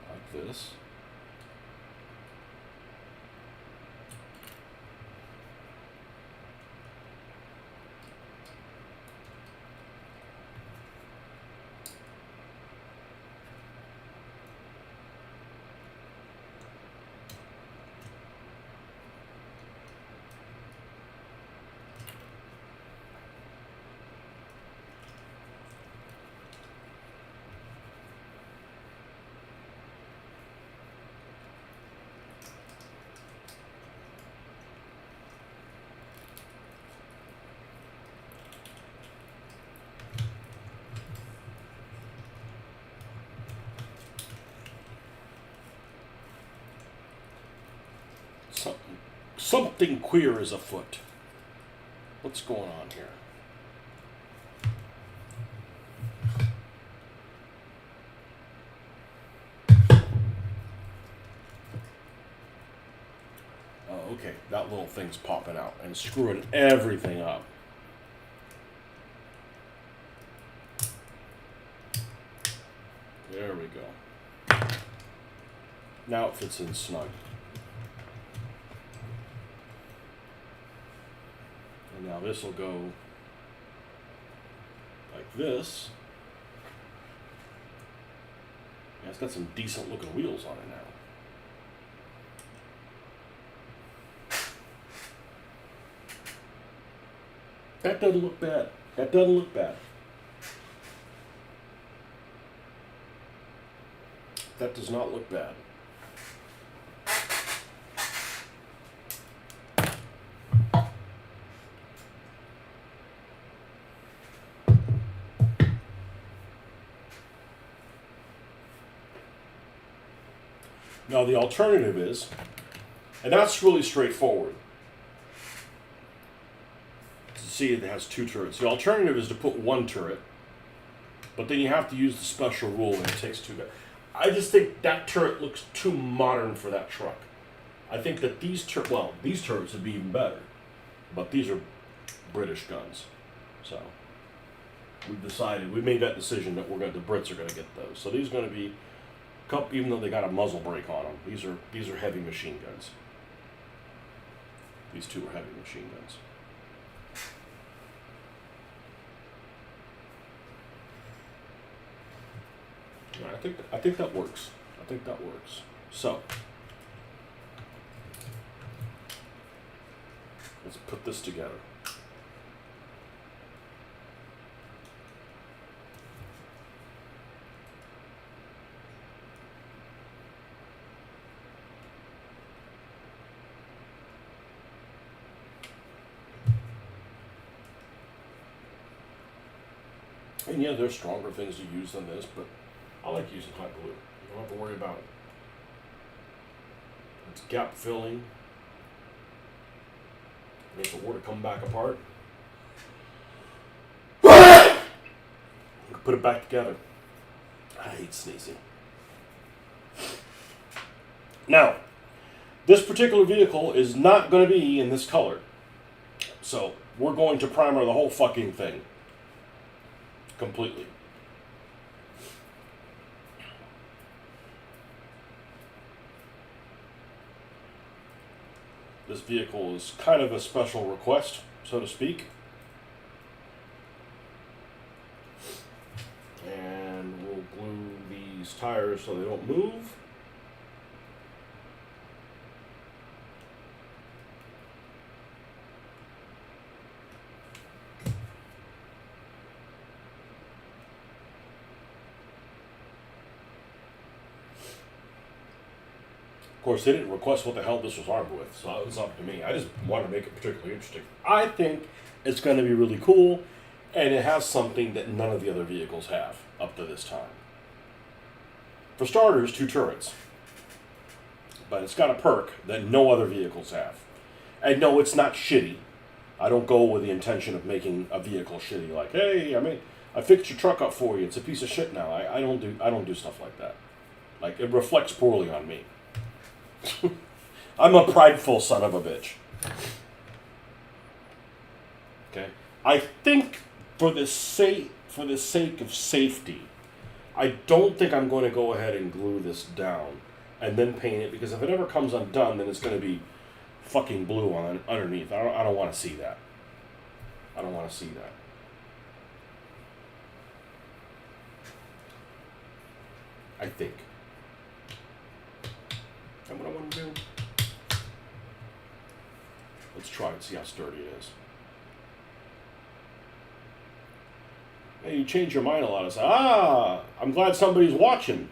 like this. Something queer is afoot. What's going on here? Oh, okay. That little thing's popping out and screwing everything up. There we go. Now it fits in snug. And now this will go like this. Yeah, it's got some decent looking wheels on it now. That doesn't look bad. That doesn't look bad. That does not look bad. Now the alternative is, and that's really straightforward. See, it has two turrets. The alternative is to put one turret, but then you have to use the special rule and it takes two guys. I just think that turret looks too modern for that truck. I think that these turrets would be even better, but these are British guns. So we made that decision that the Brits are going to get those. So these are going to be, even though they got a muzzle brake on them, these are heavy machine guns. These two are heavy machine guns. I think that works. I think that works. So let's put this together. And yeah, there's stronger things to use than this, but I like using hot glue. You don't have to worry about it. It's gap filling. And if it were to come back apart, you can put it back together. I hate sneezing. Now, this particular vehicle is not going to be in this color. So, we're going to primer the whole fucking thing. Completely. This vehicle is kind of a special request, so to speak. And we'll glue these tires so they don't move. Of course, they didn't request what the hell this was armed with, so it was up to me. I just want to make it particularly interesting. I think it's going to be really cool, and it has something that none of the other vehicles have up to this time. For starters, 2 turrets. But it's got a perk that no other vehicles have. And no, it's not shitty. I don't go with the intention of making a vehicle shitty. Like, hey, I fixed your truck up for you. It's a piece of shit now. I don't do stuff like that. Like, it reflects poorly on me. I'm a prideful son of a bitch. Okay? I think for the sake of safety, I don't think I'm going to go ahead and glue this down and then paint it, because if it ever comes undone, then it's going to be fucking blue on underneath. I don't want to see that. I don't want to see that. I think. And what I want to do, let's try and see how sturdy it is. Hey, you change your mind a lot. It's I'm glad somebody's watching.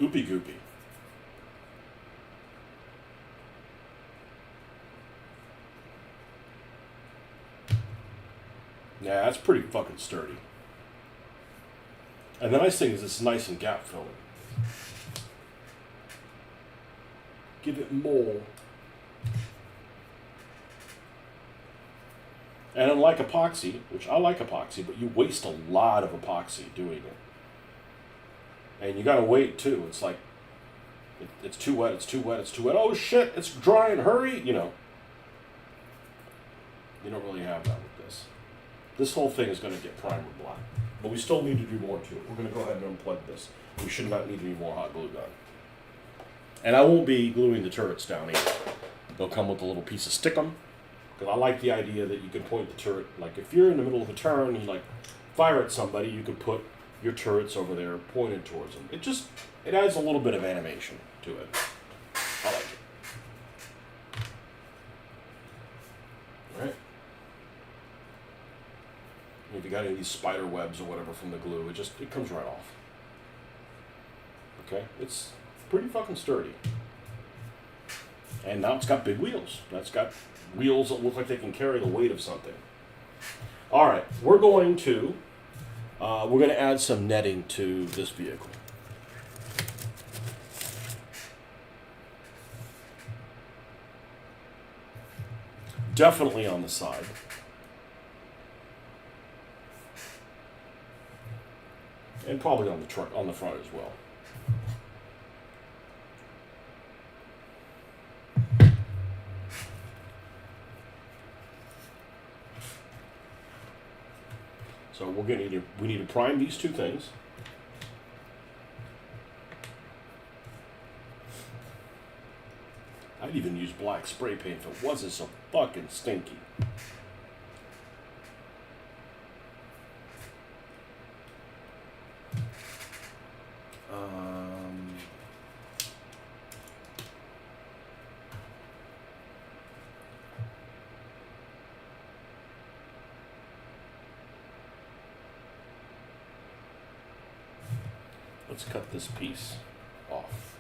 Oopy goopy. Yeah, that's pretty fucking sturdy. And the nice thing is it's nice and gap filling. Give it more. And unlike epoxy, which I like epoxy, but you waste a lot of epoxy doing it. And you gotta wait too. It's like, it's too wet, it's too wet, it's too wet. Oh shit, it's drying, hurry! You know. You don't really have that with this. This whole thing is gonna get primer black. But we still need to do more to it. We're gonna go ahead and unplug this. We should not need any more hot glue gun. And I won't be gluing the turrets down either. They'll come with a little piece of stickum. Because I like the idea that you can point the turret, like if you're in the middle of a turn and like fire at somebody, you can put your turrets over there pointed towards them. It adds a little bit of animation to it. I like it. Alright. If you got any of these spider webs or whatever from the glue, it comes right off. Okay? It's pretty fucking sturdy. And now it's got big wheels. That's got wheels that look like they can carry the weight of something. All right, we're going to add some netting to this vehicle. Definitely on the side. And probably on the front as well. So we need to prime these two things. I'd even use black spray paint if it wasn't so fucking stinky. Let's cut this piece off.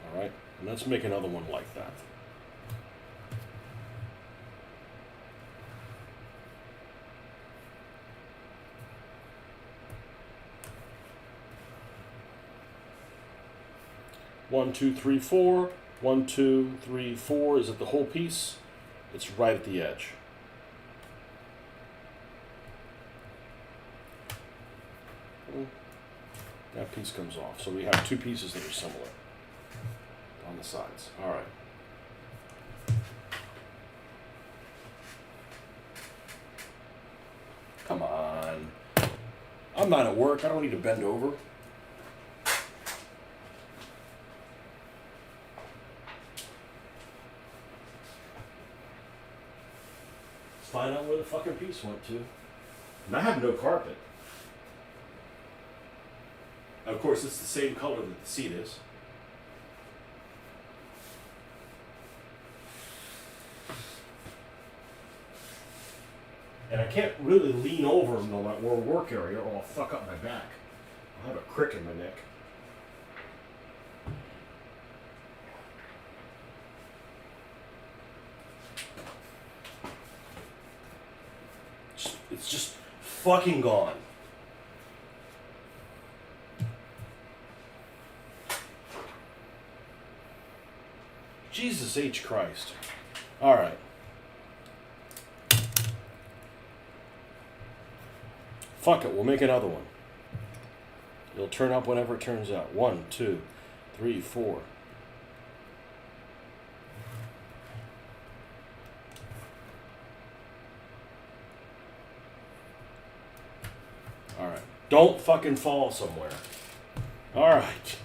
All right, and let's make another one like that. One, two, three, four. 1, 2, 3, 4. Is it the whole piece? It's right at the edge. That piece comes off. So we have two pieces that are similar on the sides. All right. Come on. I'm not at work. I don't need to bend over. Let's find out where the fucking piece went to. And I have no carpet. Of course, it's the same color that the seat is. And I can't really lean over in the work area or I'll fuck up my back. I'll have a crick in my neck. It's just fucking gone. Jesus H. Christ. All right. Fuck it, we'll make another one. It'll turn up whenever it turns out. 1, 2, 3, 4. All right. Don't fucking fall somewhere. All right.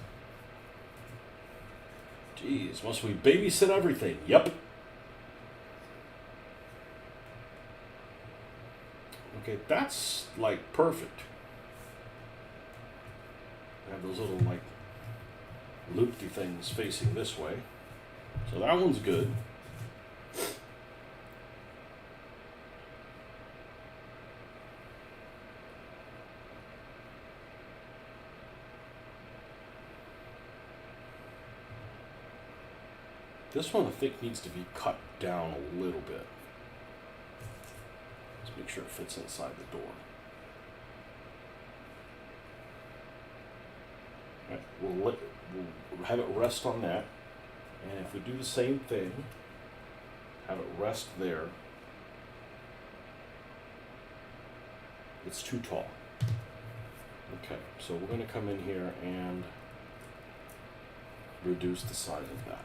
Jeez, must we babysit everything? Yep. Okay, that's like perfect. I have those little like loopy things facing this way. So that one's good. This one I think needs to be cut down a little bit. Let's make sure it fits inside the door. Right, we'll have it rest on that. And if we do the same thing rest there. It's too tall. Okay, so we're going to come in here and reduce the size of that.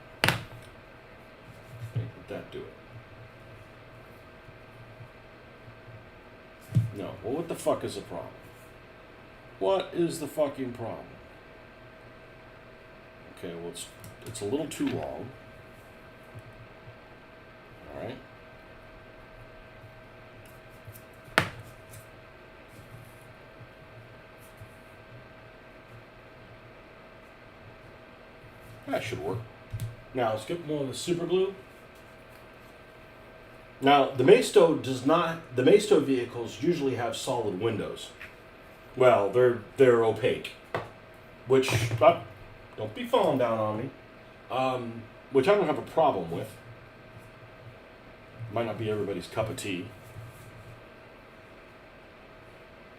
Okay, let that do it. No, well, what the fuck is the problem? What is the fucking problem? Okay, well, it's a little too long. All right. That should work. Now, let's get more of the super glue. Now, the Maisto vehicles usually have solid windows. Well, they're opaque, which, don't be falling down on me, which I don't have a problem with. Might not be everybody's cup of tea.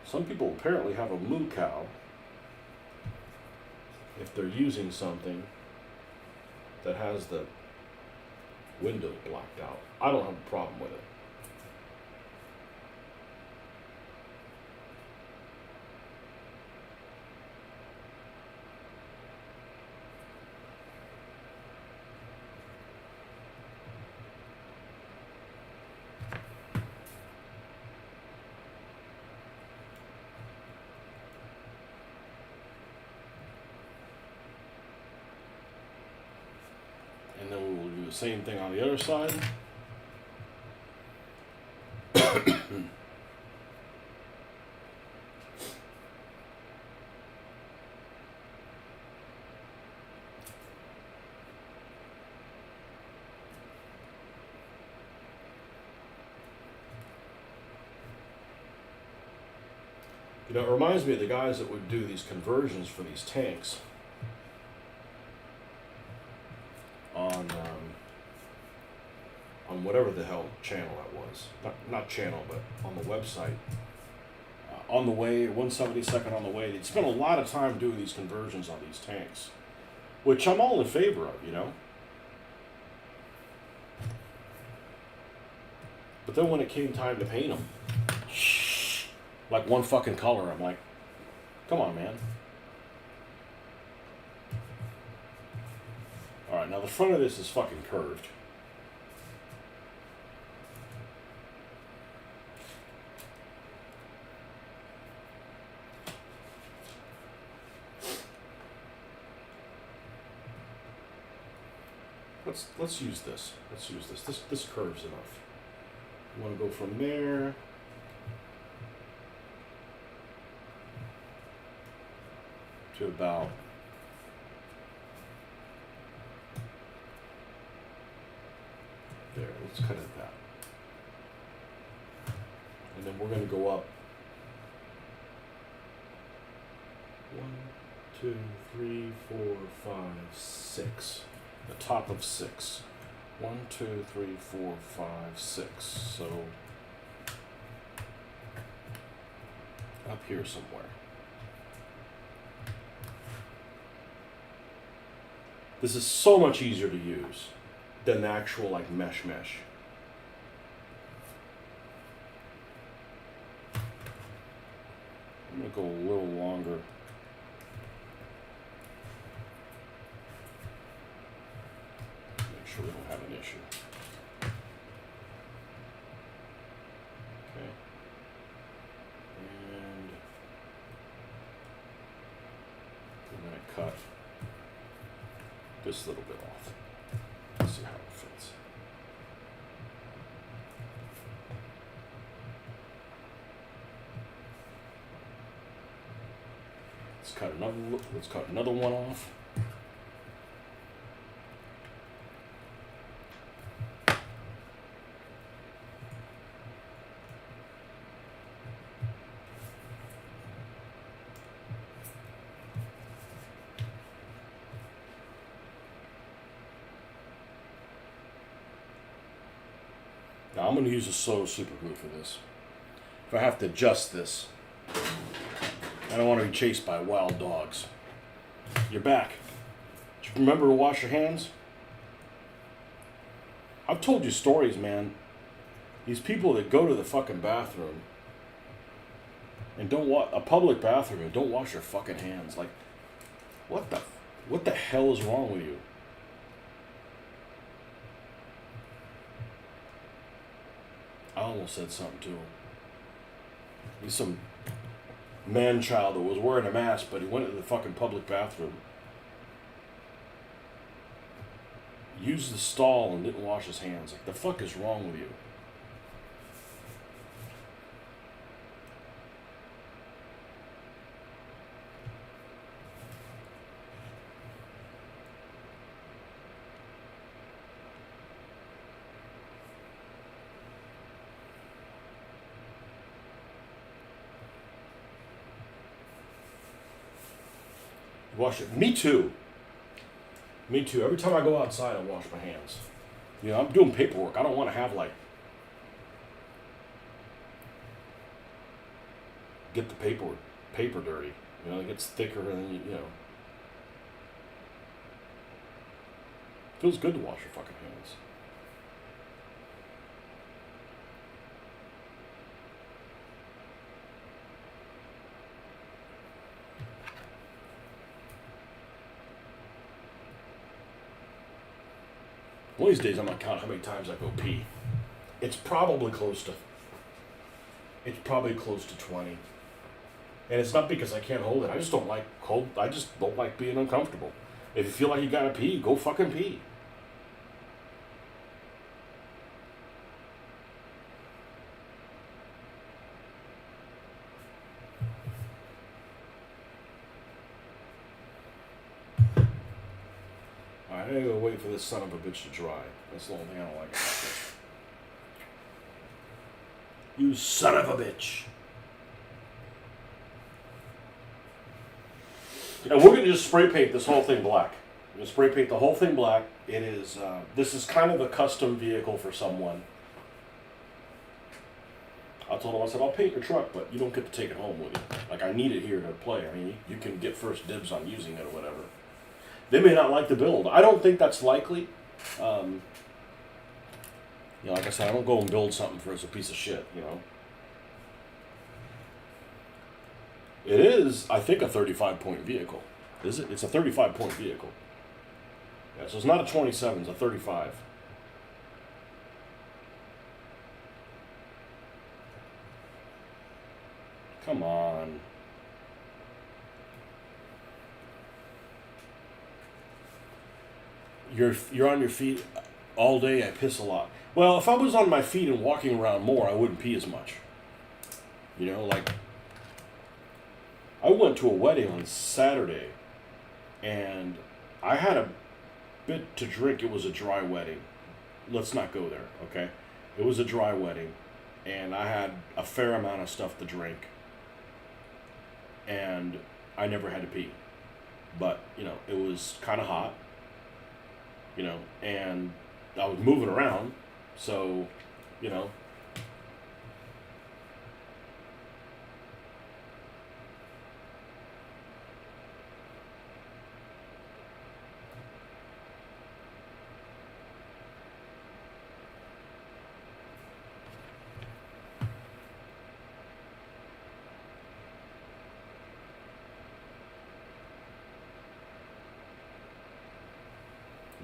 Some people apparently have a moo cow if they're using something that has the windows blacked out. I don't have a problem with it. And then we will do the same thing on the other side. You know, it reminds me of the guys that would do these conversions for these tanks on whatever the hell channel that was. Not channel, but on the website. On the way, 172nd on the way, they'd spend a lot of time doing these conversions on these tanks, which I'm all in favor of, you know. But then when it came time to paint them, like one fucking color, I'm like, come on, man. Alright, now the front of this is fucking curved. Let's use this. Let's use this. This curves enough. You want to go from there to about there. Let's cut it that. And then we're going to go up 1, 2, 3, 4, 5, 6. The top of 6. 1, 2, 3, 4, 5, 6. So up here somewhere. This is so much easier to use than the actual like mesh. I'm gonna go a little longer. Sure we don't have an issue. Okay. And we're going to cut this little bit off. Let's see how it fits. Let's cut another one off. Now I'm going to use a slow super glue for this. If I have to adjust this, I don't want to be chased by wild dogs. You're back. Did you remember to wash your hands? I've told you stories, man. These people that go to the fucking bathroom and don't a public bathroom and don't wash their fucking hands. Like, what the hell is wrong with you? I almost said something to him. He's some man-child that was wearing a mask, but he went to the fucking public bathroom, used the stall, and didn't wash his hands. Like, the fuck is wrong with you? Wash it. Me too. Me too. Every time I go outside, I wash my hands. You know, I'm doing paperwork. I don't want to have, like, get the paper dirty. You know, it gets thicker and, you know. Feels good to wash your fucking hands. One of these days I'm gonna count how many times I go pee. It's probably close to 20. And it's not because I can't hold it. I just don't like being uncomfortable. If you feel like you gotta pee, go fucking pee. Alright, I gotta wait for this son of a bitch to dry. That's the only thing I don't like about this. You son of a bitch. And we're going to just spray paint this whole thing black. We're going to spray paint the whole thing black. It is, this is kind of a custom vehicle for someone. I told him, I said, I'll paint your truck, but you don't get to take it home with you. Like, I need it here to play. I mean, you can get first dibs on using it or whatever. They may not like the build. I don't think that's likely. You know, like I said, I don't go and build something for it's a piece of shit, you know. It is, I think, a 35-point vehicle. Is it? It's a 35-point vehicle. Yeah, so it's not a 27, it's a 35. Come on. You're on your feet all day, I piss a lot. Well, if I was on my feet and walking around more, I wouldn't pee as much. You know, like, I went to a wedding on Saturday, and I had a bit to drink. It was a dry wedding. Let's not go there, okay? It was a dry wedding, and I had a fair amount of stuff to drink, and I never had to pee. But, you know, it was kind of hot, you know, and I was moving around, so, you know.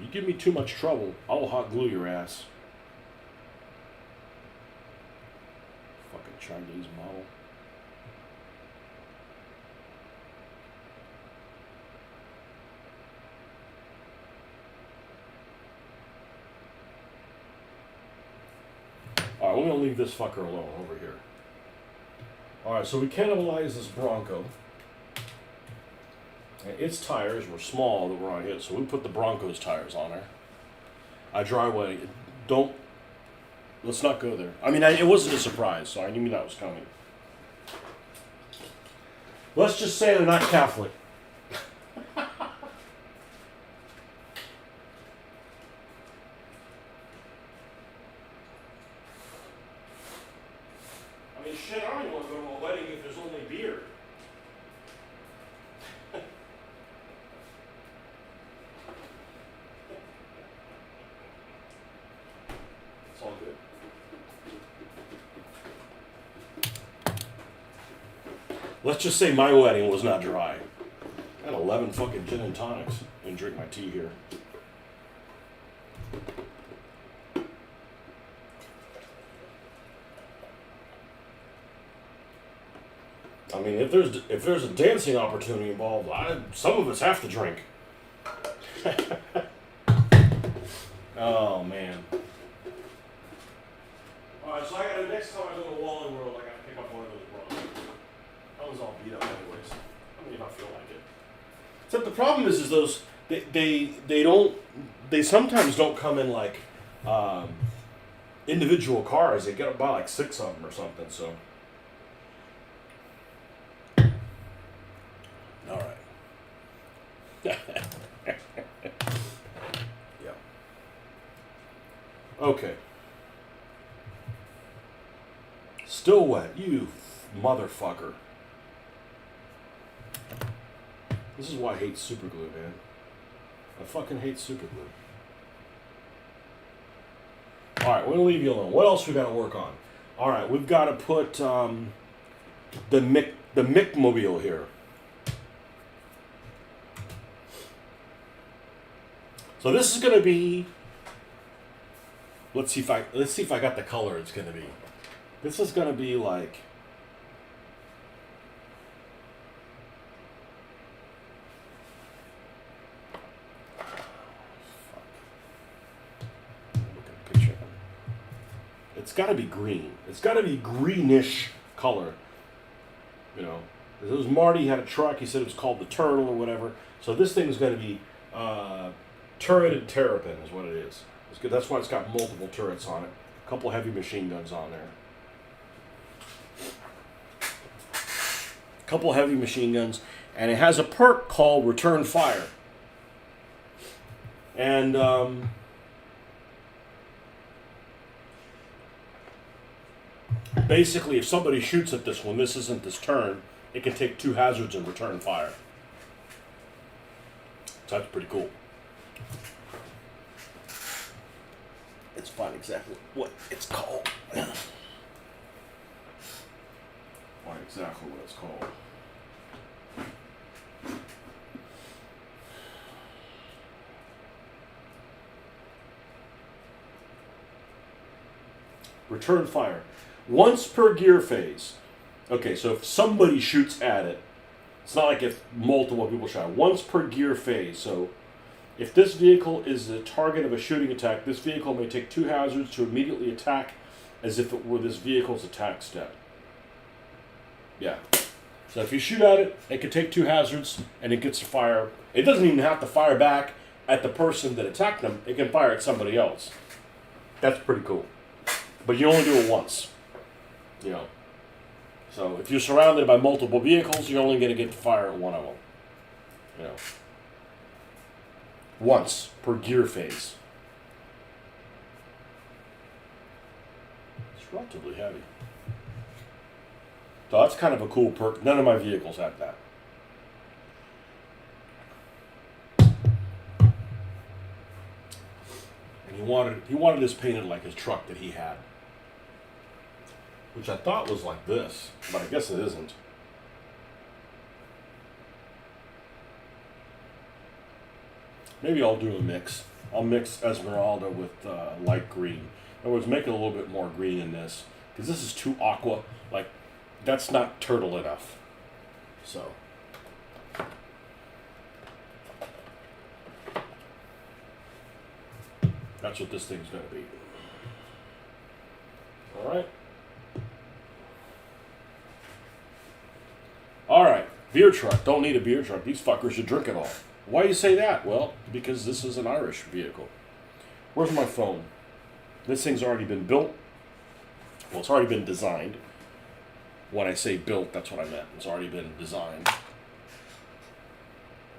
You give me too much trouble, I'll hot glue your ass. Fucking Chinese model. Alright, we're gonna leave this fucker alone over here. Alright, so we cannibalized this Bronco. And its tires were small that were on it, so we put the Bronco's tires on her. I dry wet. Let's not go there. I mean, it wasn't a surprise, so I knew that was coming. Let's just say they're not Catholic. I mean, shit, I don't even want to go to a wedding if there's only beer. Let's just say my wedding was not dry. I had 11 fucking gin and tonics and drink my tea here. I mean, if there's a dancing opportunity involved, some of us have to drink. Oh man. All right, so next time I go to Wallen World, I gotta pick up one of those bras. That was all beat up anyways. I mean, if I feel like it. Except the problem is those they sometimes don't come in like individual cars. They get about like 6 of them or something. So. All right. Yeah. Okay. Still wet, you motherfucker. This is why I hate super glue, man. I fucking hate super glue. Alright, we're gonna leave you alone. What else we gotta work on? Alright, we've gotta put the Mick-mobile here. So this is gonna be, let's see if I got the color it's gonna be. This is gonna be like it's gotta be green. It's gotta be greenish color. You know. It was Marty had a truck, he said it was called the Turtle or whatever. So this thing is gonna be turreted terrapin is what it is. It's good. That's why it's got multiple turrets on it. A couple heavy machine guns on there. A couple heavy machine guns. And it has a perk called Return Fire. And basically if somebody shoots at this one, this isn't this turn, it can take 2 hazards and return fire. So that's pretty cool. Let's find exactly what it's called. Find exactly what it's called. Return fire. Once per gear phase. Okay, so if somebody shoots at it, it's not like if multiple people shot. Once per gear phase. So if this vehicle is the target of a shooting attack, this vehicle may take 2 hazards to immediately attack as if it were this vehicle's attack step. Yeah. So if you shoot at it, it can take 2 hazards and it gets to fire. It doesn't even have to fire back at the person that attacked them. It can fire at somebody else. That's pretty cool. But you only do it once. You know. So if you're surrounded by multiple vehicles, you're only going to get to fire at one of them. You know. Once per gear phase. It's relatively heavy. So that's kind of a cool perk. None of my vehicles have that. And he wanted this painted like his truck that he had. Which I thought was like this, but I guess it isn't. Maybe I'll do a mix. I'll mix Esmeralda with light green. In other words, make it a little bit more green in this. Because this is too aqua. Like, that's not turtle enough. So. That's what this thing's going to be. Alright. Alright. Beer truck. Don't need a beer truck. These fuckers should drink it all. Why do you say that? Well, because this is an Irish vehicle. Where's my phone? This thing's already been built. Well, it's already been designed. When I say built, that's what I meant. It's already been designed. I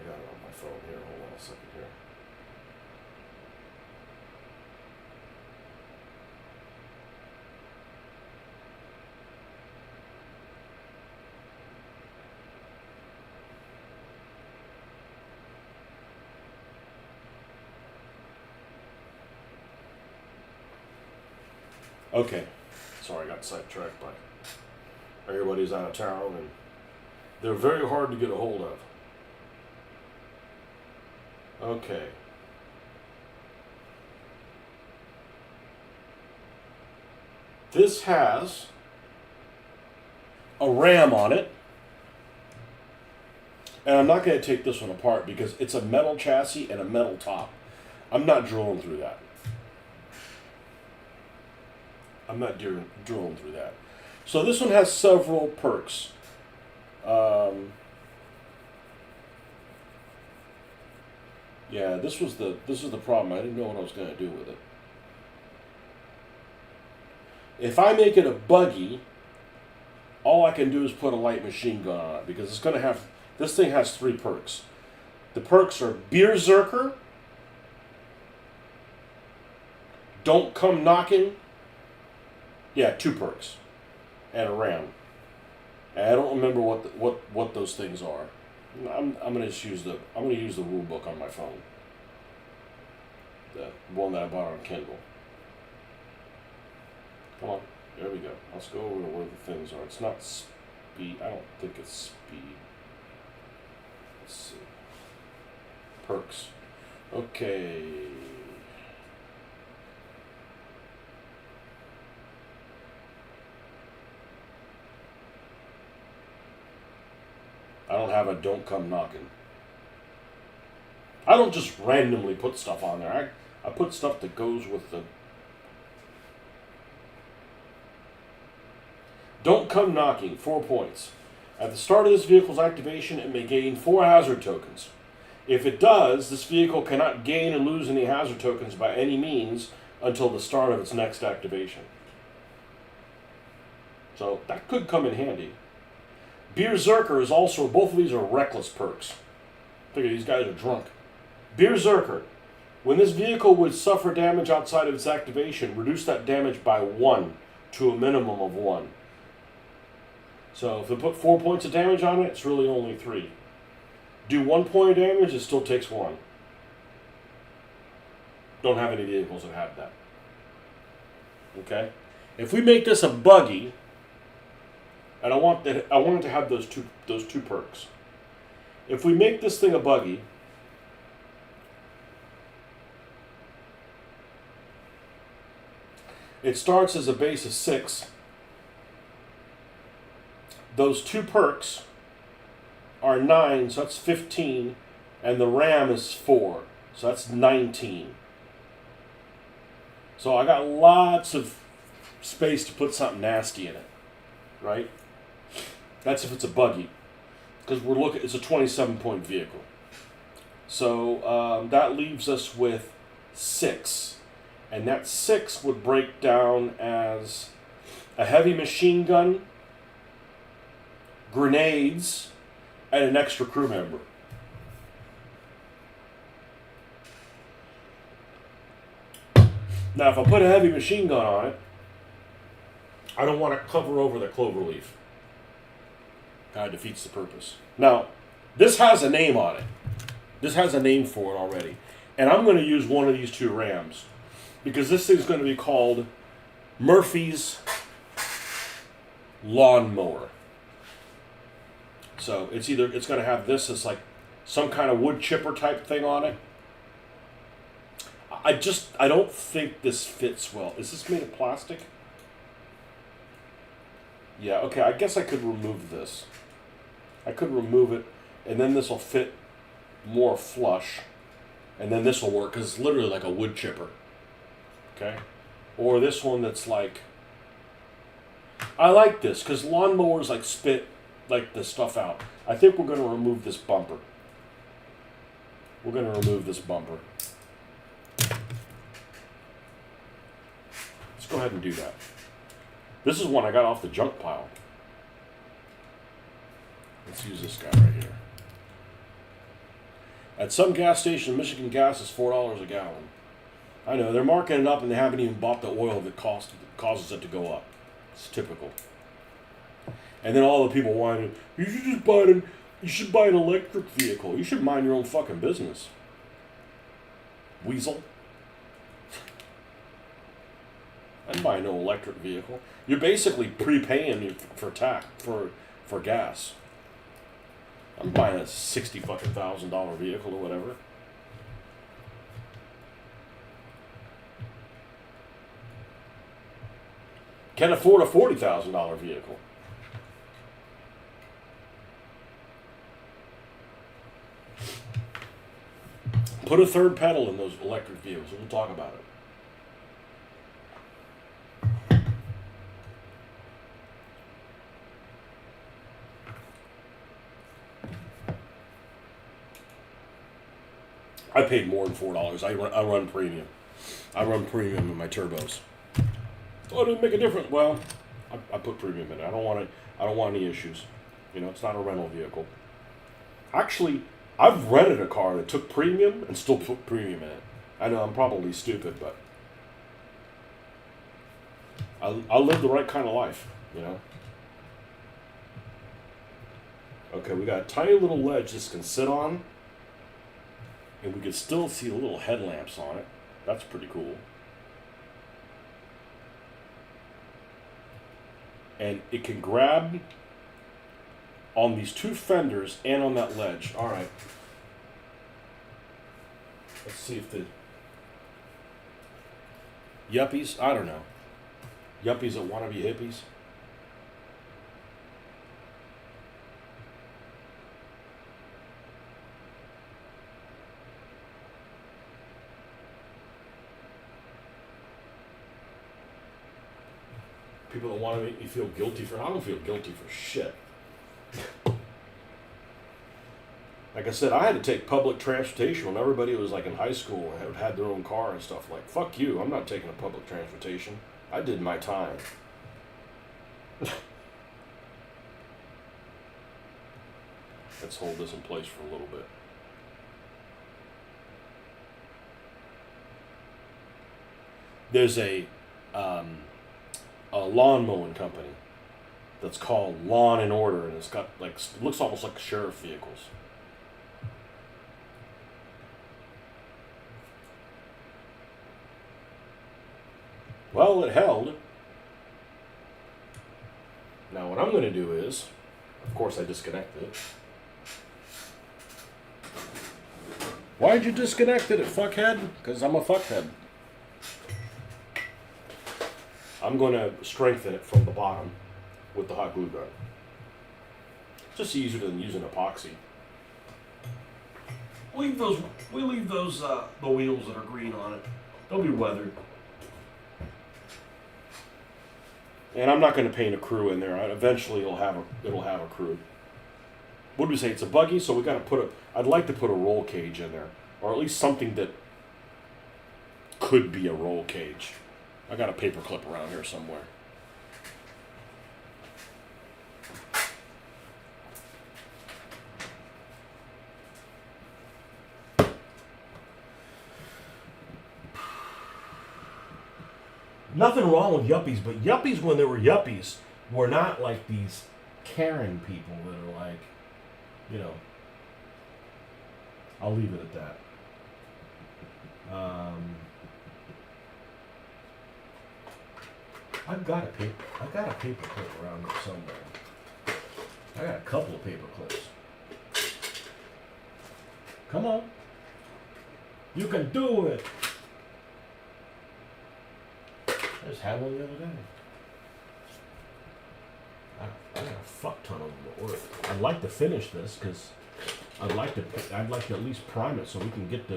got it on my phone here. Hold on a second here. Okay. Sorry, I got sidetracked by everybody's out of town and They're very hard to get a hold of. Okay. This has a ram on it. And I'm not going to take this one apart because it's a metal chassis and a metal top. I'm not drilling through that. I'm not drilling through that. So this one has several perks. Yeah, this is the problem. I didn't know what I was going to do with it. If I make it a buggy, all I can do is put a light machine gun on it because it's going to have. This thing has 3 perks. The perks are Berserker, Don't Come Knocking. Yeah, 2 perks, and a ram. And I don't remember what those things are. I'm gonna just use the rule book on my phone. The one that I bought on Kindle. Come on, there we go. Let's go over to where the things are. It's not speed. I don't think it's speed. Let's see. Perks. Okay. I don't have a Don't Come Knocking. I don't just randomly put stuff on there. I put stuff that goes with the... Don't Come Knocking, 4 points. At the start of this vehicle's activation, it may gain 4 hazard tokens. If it does, this vehicle cannot gain and lose any hazard tokens by any means until the start of its next activation. So that could come in handy. Berserker is also, both of these are reckless perks. Figure these guys are drunk. Berserker. When this vehicle would suffer damage outside of its activation, reduce that damage by 1 to a minimum of 1. So if it put 4 points of damage on it, it's really only 3. Do 1 point of damage, it still takes 1. Don't have any vehicles that have that. Okay? If we make this a buggy, and I want it to have those two perks. If we make this thing a buggy, it starts as a base of 6. Those 2 perks are 9, so that's 15, and the RAM is 4, so that's 19. So I got lots of space to put something nasty in it, right? That's if it's a buggy, because it's a 27-point vehicle. So that leaves us with 6, and that 6 would break down as a heavy machine gun, grenades, and an extra crew member. Now, if I put a heavy machine gun on it, I don't want to cover over the clover leaf. Kind of defeats the purpose. Now, this has a name on it. This has a name for it already. And I'm going to use one of these 2 rams, because this thing's going to be called Murphy's Lawnmower. So it's going to have this as like some kind of wood chipper type thing on it. I don't think this fits well. Is this made of plastic? Yeah, okay, I guess I could remove this. I could remove it, and then this will fit more flush, and then this will work, because it's literally like a wood chipper. Okay? Or this one that's like... I like this, because lawnmowers like spit like the stuff out. I think we're going to remove this bumper. We're going to remove this bumper. Let's go ahead and do that. This is one I got off the junk pile. Let's use this guy right here. At some gas station, Michigan gas is $4 a gallon. I know, they're marking it up and they haven't even bought the oil that causes it to go up. It's typical. And then all the people whining, you should buy an electric vehicle. You should mind your own fucking business. Weasel. I'm buying no electric vehicle. You're basically prepaying for gas. I'm buying a $60,000 vehicle or whatever. Can't afford a $40,000 vehicle. Put a third pedal in those electric vehicles and we'll talk about it. I paid more than $4. I run premium. I run premium in my turbos. Oh, it doesn't make a difference. Well, I put premium in it. I don't want any issues. You know, it's not a rental vehicle. Actually, I've rented a car that took premium and still put premium in it. I know I'm probably stupid, but I live the right kind of life, you know. Okay, we got a tiny little ledge this can sit on, and we can still see the little headlamps on it. That's pretty cool. And it can grab on these two fenders and on that ledge. All right. Let's see if the yuppies, I don't know. Yuppies that want to be hippies. People that want to make me feel guilty for, I don't feel guilty for shit. Like I said, I had to take public transportation when everybody was like in high school and had their own car and stuff. Like, fuck you, I'm not taking a public transportation. I did my time. Let's hold this in place for a little bit. There's a lawn mowing company that's called Lawn and Order, and it's got like, it looks almost like sheriff vehicles. Well, it held. Now what I'm going to do is, of course I disconnected it. Why'd you disconnect it, fuckhead? Because I'm a fuckhead. I'm going to strengthen it from the bottom with the hot glue gun. It's just easier than using epoxy. We leave those the wheels that are green on it. They'll be weathered. And I'm not going to paint a crew in there. Eventually, it'll have a crew. What do we say? It's a buggy, so we got to put I'd like to put a roll cage in there, or at least something that could be a roll cage. I got a paper clip around here somewhere. Nothing wrong with yuppies, but yuppies when they were yuppies were not like these Karen people that are like, you know. I'll leave it at that. I've got a paper clip around here somewhere. I got a couple of paper clips. Come on. You can do it. I just had one the other day. I got a fuck ton of them at work. I'd like to finish this because I'd like to at least prime it so we can get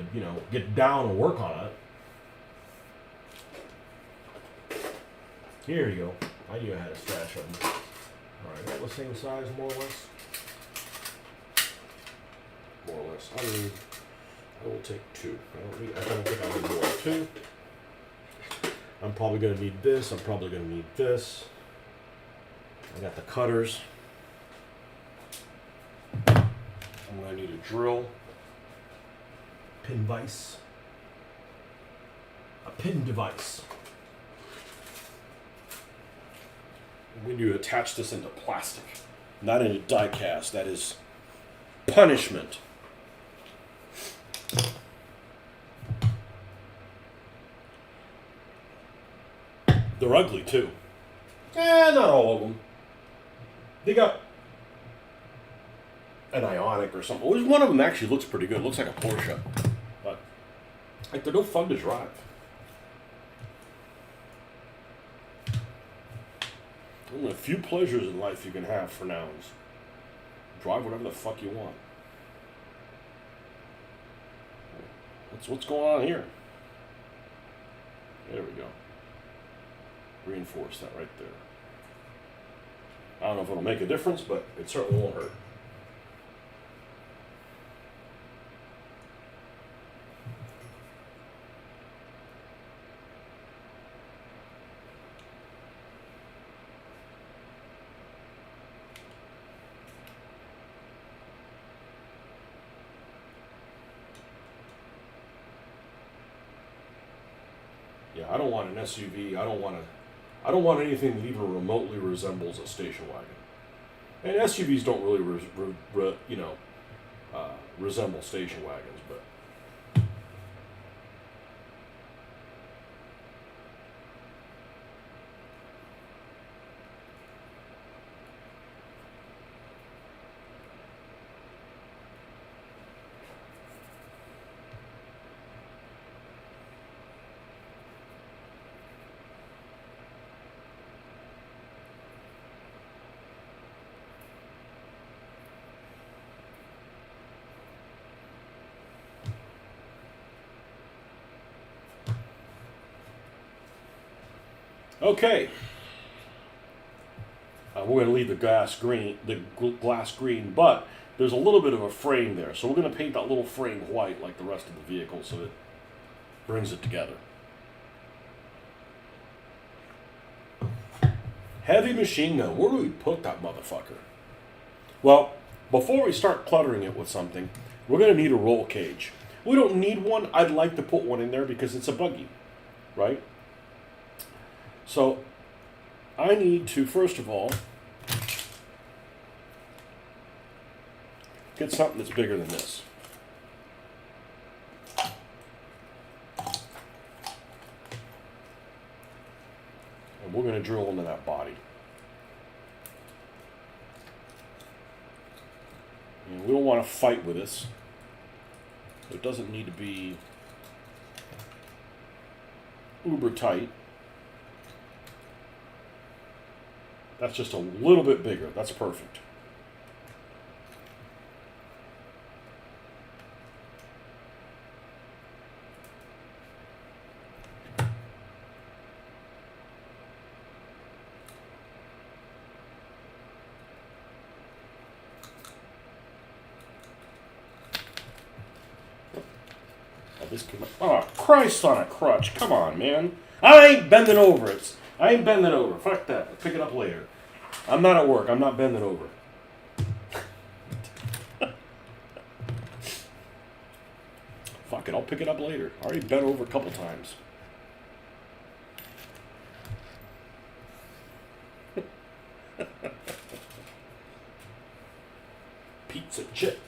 down and work on it. Here you go. I knew I had a stash of them. Alright, that was the same size more or less. More or less. I will take two. I don't think I need more than two. I'm probably going to need this. I'm probably going to need this. I got the cutters. I'm going to need a drill. Pin vise. A pin device. When you attach this into plastic, not into die cast, that is punishment. They're ugly too. Not all of them. an Ioniq or something. One of them actually looks pretty good. It looks like a Porsche, but like they're no fun to drive. Only a few pleasures in life you can have for now is drive whatever the fuck you want. What's going on here? There we go. Reinforce that right there. I don't know if it'll make a difference, but it certainly won't hurt. Yeah, I don't want an SUV. I don't want anything that even remotely resembles a station wagon. And SUVs don't really, resemble station wagons, but. Okay. We're going to leave the glass green, but there's a little bit of a frame there. So we're going to paint that little frame white like the rest of the vehicle so it brings it together. Heavy machine gun. Where do we put that motherfucker? Well, before we start cluttering it with something, we're going to need a roll cage. We don't need one. I'd like to put one in there because it's a buggy, right? So I need to, first of all, get something that's bigger than this. And we're going to drill into that body. And we don't want to fight with this. It doesn't need to be uber tight. That's just a little bit bigger. That's perfect. Oh, Christ on a crutch. Come on, man. I ain't bending over. I ain't bending over. Fuck that. I'll pick it up later. I'm not at work. I'm not bending over. Fuck it. I'll pick it up later. I already bent over a couple times. Pizza chip.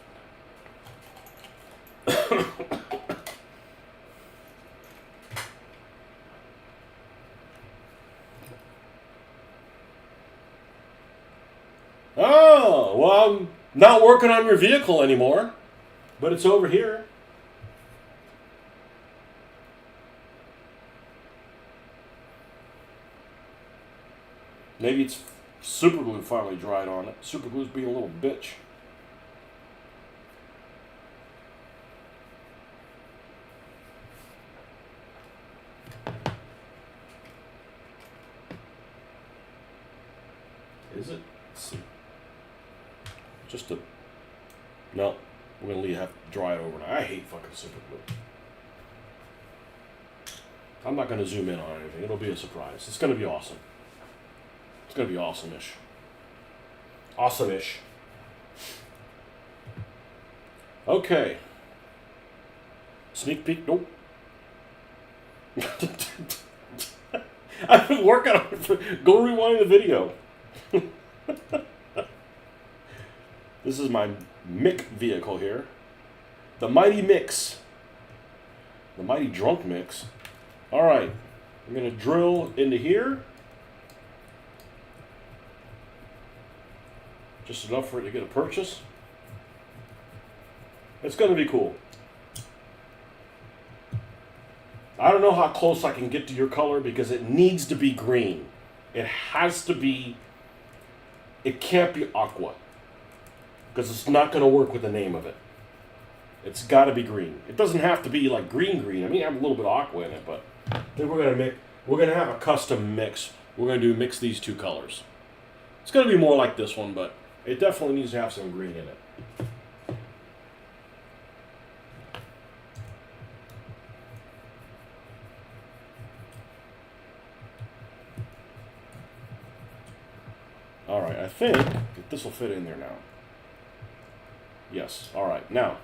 Oh, well, I'm not working on your vehicle anymore, but it's over here. Maybe it's super glue finally dried on it. Super glue's being a little bitch. Is it? Let's see. Just to... No. We're going to have to dry it overnight. I hate fucking super glue. I'm not going to zoom in on anything. It'll be a surprise. It's going to be awesome. It's going to be awesome-ish. Awesome-ish. Okay. Sneak peek? Nope. I've been working on it. Go rewind the video. This is my Mick vehicle here. The Mighty Mix. The Mighty Drunk Mix. Alright. I'm going to drill into here. Just enough for it to get a purchase. It's going to be cool. I don't know how close I can get to your color because it needs to be green. It has to be, it can't be aqua. Because it's not going to work with the name of it. It's got to be green. It doesn't have to be like green. I mean, I have a little bit of aqua in it, but I think we're going to have a custom mix. We're going to mix these two colors. It's going to be more like this one, but it definitely needs to have some green in it. All right, I think that this will fit in there now. Yes, all right, now,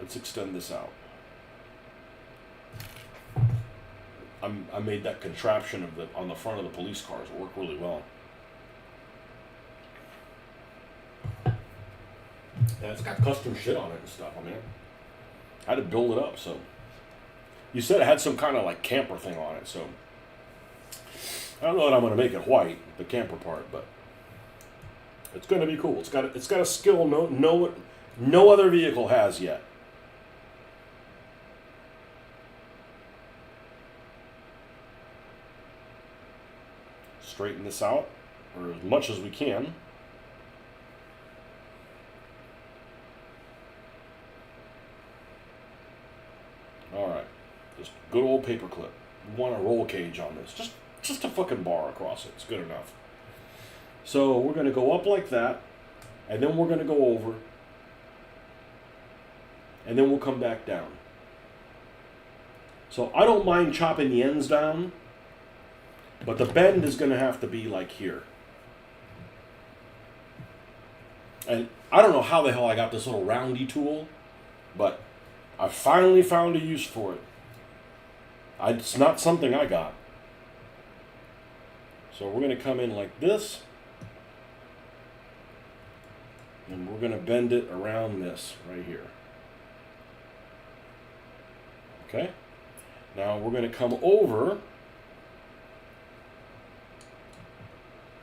let's extend this out. I made that contraption on the front of the police cars work really well. And it's got custom shit on it and stuff. I mean, I had to build it up, so. You said it had some kind of like camper thing on it, so. I don't know that I'm going to make it white, the camper part, but it's going to be cool. It's got a skill no other vehicle has yet. Straighten this out, or as much as we can. All right, just good old paper clip. We want a roll cage on this. Just a fucking bar across it. It's good enough. So we're going to go up like that, and then we're going to go over, and then we'll come back down. So I don't mind chopping the ends down, but the bend is going to have to be like here. And I don't know how the hell I got this little roundy tool, but I finally found a use for it. It's not something I got. So we're going to come in like this, and we're going to bend it around this right here. Okay? Now we're going to come over.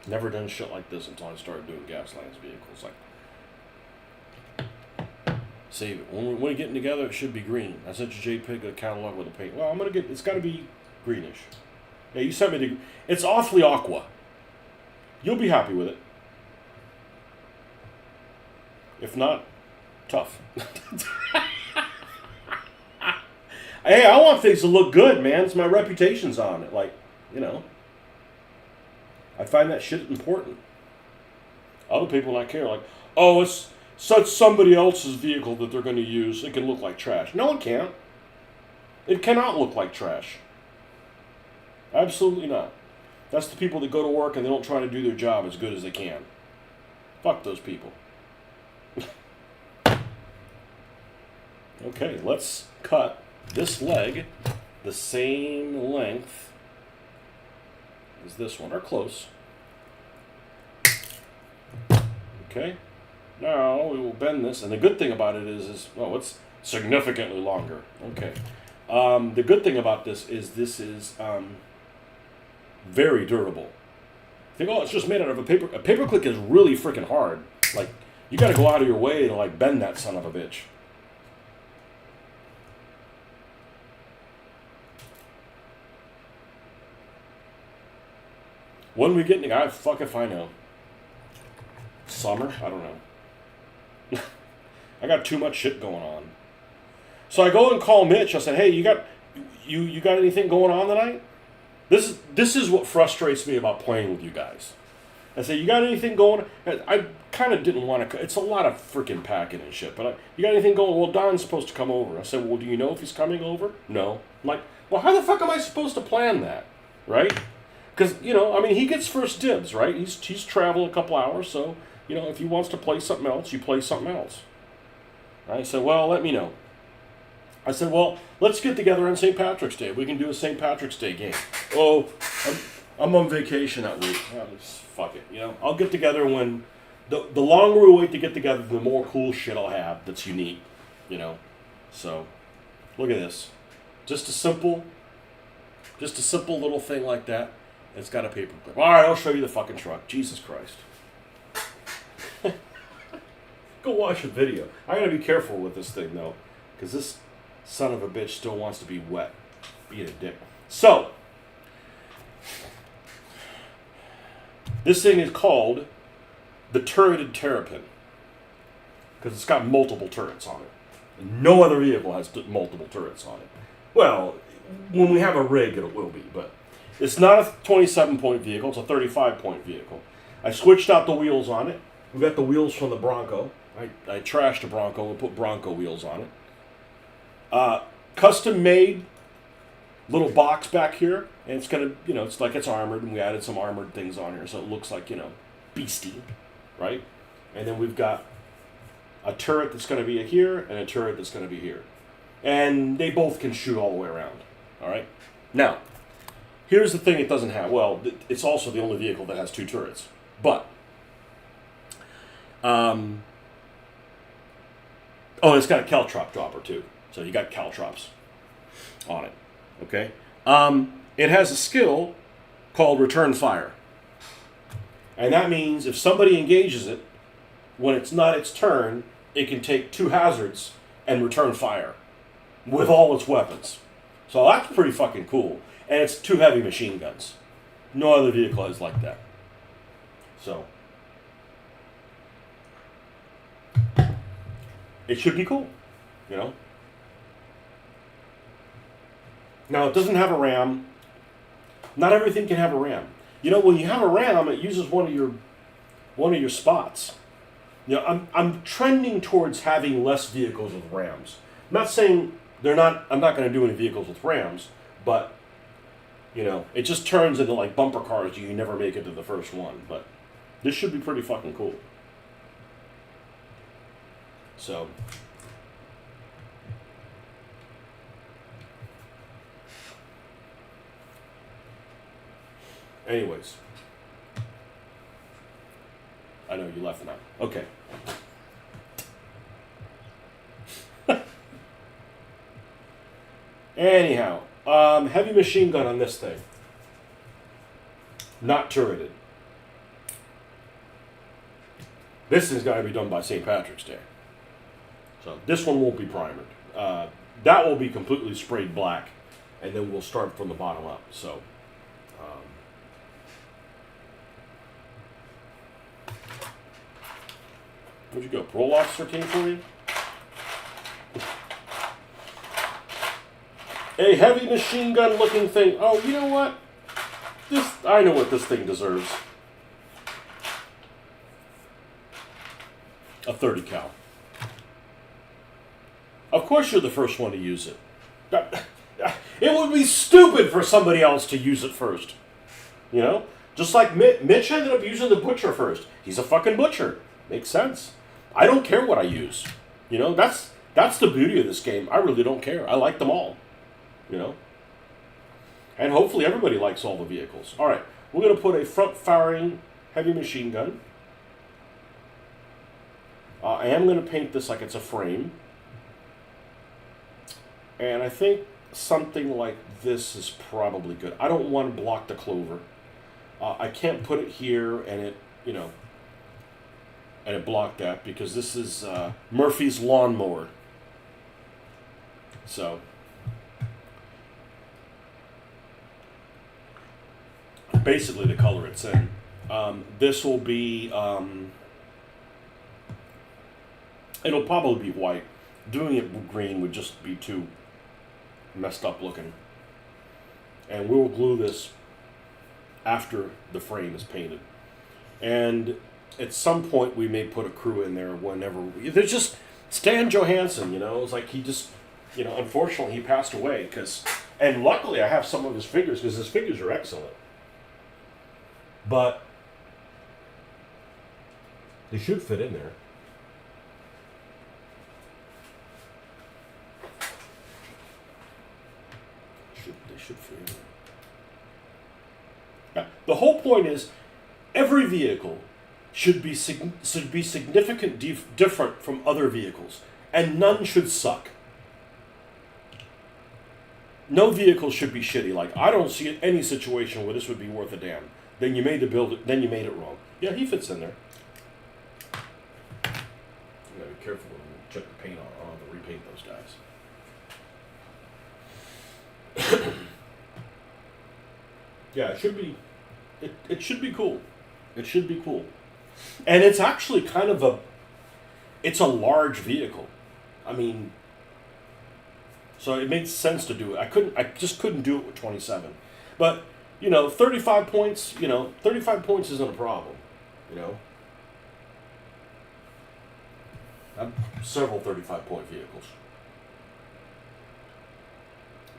Never done shit like this until I started doing Gaslands vehicles. Like, save it. When we're getting together, it should be green. I sent you JPEG a catalog with the paint. Well, it's got to be greenish. Yeah, you sent me it's awfully aqua. You'll be happy with it. If not, tough. Hey, I want things to look good, man. It's my reputation's on it. Like, you know. I find that shit important. Other people not care. Like, oh, it's somebody else's vehicle that they're going to use. It can look like trash. No, it can't. It cannot look like trash. Absolutely not. That's the people that go to work and they don't try to do their job as good as they can. Fuck those people. Okay, let's cut this leg the same length as this one, or close. Okay, now we will bend this, and the good thing about it is it's significantly longer. Okay, the good thing about this is very durable. Think, oh, it's just made out of a paper. A paper clip is really freaking hard. Like, you got to go out of your way to like bend that son of a bitch. When we get in fuck if I know. Summer? I don't know. I got too much shit going on. So I go and call Mitch. I said, hey, you got anything going on tonight? This is what frustrates me about playing with you guys. I say, you got anything going? I kind of didn't want to. It's a lot of freaking packing and shit. But you got anything going? Well, Don's supposed to come over. I said, well, do you know if he's coming over? No. I'm like, well, how the fuck am I supposed to plan that, right? Because he gets first dibs, right? He's traveled a couple hours, so if he wants to play something else, you play something else. I said, well, let me know. I said, well, let's get together on St. Patrick's Day. We can do a St. Patrick's Day game. Oh, I'm on vacation that week. Oh, fuck it. I'll get together when... The longer we wait to get together, the more cool shit I'll have that's unique. So, look at this. Just a simple little thing like that. It's got a paper clip. All right, I'll show you the fucking truck. Jesus Christ. Go watch the video. I gotta be careful with this thing though, because this son of a bitch still wants to be wet. Being a dick. So, this thing is called the turreted terrapin because it's got multiple turrets on it. And no other vehicle has multiple turrets on it. Well, when we have a rig, it will be, but it's not a 27-point vehicle. It's a 35-point vehicle. I switched out the wheels on it. We got the wheels from the Bronco. I trashed the Bronco and put Bronco wheels on it. Custom made little box back here, and it's gonna, it's like it's armored, and we added some armored things on here, so it looks like, beastie, right? And then we've got a turret that's gonna be here, and a turret that's gonna be here. And they both can shoot all the way around, all right? Now, here's the thing it doesn't have. Well, it's also the only vehicle that has two turrets. But, it's got a caltrop dropper too. So you got caltrops on it, okay? It has a skill called return fire. And that means if somebody engages it, when it's not its turn, it can take 2 hazards and return fire with all its weapons. So that's pretty fucking cool. And it's 2 heavy machine guns. No other vehicle is like that. So it should be cool, Now, it doesn't have a ram. Not everything can have a ram. When you have a ram, it uses one of your spots. I'm trending towards having less vehicles with rams. I'm not saying I'm not going to do any vehicles with rams, but it just turns into like bumper cars. You never make it to the first one, but this should be pretty fucking cool. So, anyways, I know you left now. Okay. Anyhow, heavy machine gun on this thing. Not turreted. This is going to be done by St. Patrick's Day. So this one won't be primered. That will be completely sprayed black, and then we'll start from the bottom up. So, where'd you go? Parole officer came for you? A heavy machine gun looking thing. Oh, you know what? I know what this thing deserves. A 30 cal. Of course you're the first one to use it. It would be stupid for somebody else to use it first. Just like Mitch ended up using the butcher first. He's a fucking butcher. Makes sense. I don't care what I use. That's the beauty of this game. I really don't care. I like them all. And hopefully everybody likes all the vehicles. All right, we're going to put a front-firing heavy machine gun. I am going to paint this like it's a frame. And I think something like this is probably good. I don't want to block the clover. I can't put it here and it, and it blocked that because this is Murphy's lawnmower. So, basically the color it's in. This will be, it'll probably be white. Doing it green would just be too messed up looking. And we will glue this after the frame is painted. And at some point we may put a crew in there whenever there's just Stan Johansson, it's like he just, unfortunately he passed away and luckily I have some of his figures because his figures are excellent. But they should fit in there. They should fit in there. Yeah. The whole point is, every vehicle should be significant different from other vehicles, and none should suck. No vehicle should be shitty. Like, I don't see any situation where this would be worth a damn. Then you made it wrong. Yeah, he fits in there. be careful when we check the paint on to repaint those guys. Yeah, it should be. It should be cool. It should be cool. And it's actually kind of it's a large vehicle. I mean, so it made sense to do it. I just couldn't do it with 27. But, 35 points, 35 points isn't a problem, I have several 35-point vehicles.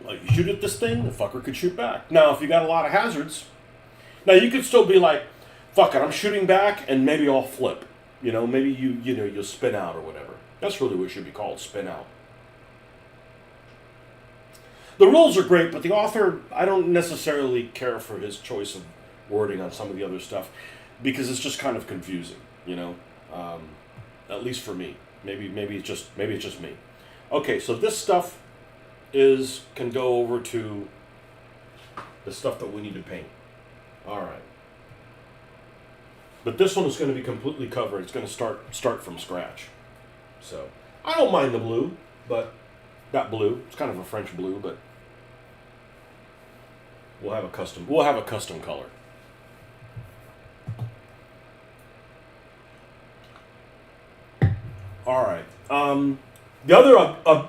Like, you shoot at this thing, the fucker could shoot back. Now, if you got a lot of hazards, now you could still be like, fuck it, I'm shooting back, and maybe I'll flip. Maybe you'll spin out or whatever. That's really what it should be called, spin out. The rules are great, but the author, I don't necessarily care for his choice of wording on some of the other stuff, because it's just kind of confusing, at least for me. Maybe it's just me. Okay, so this stuff can go over to the stuff that we need to paint. All right. But this one is going to be completely covered. It's going to start from scratch. So I don't mind the blue, but that blue, it's kind of a French blue, but we'll have a custom color. All right. The other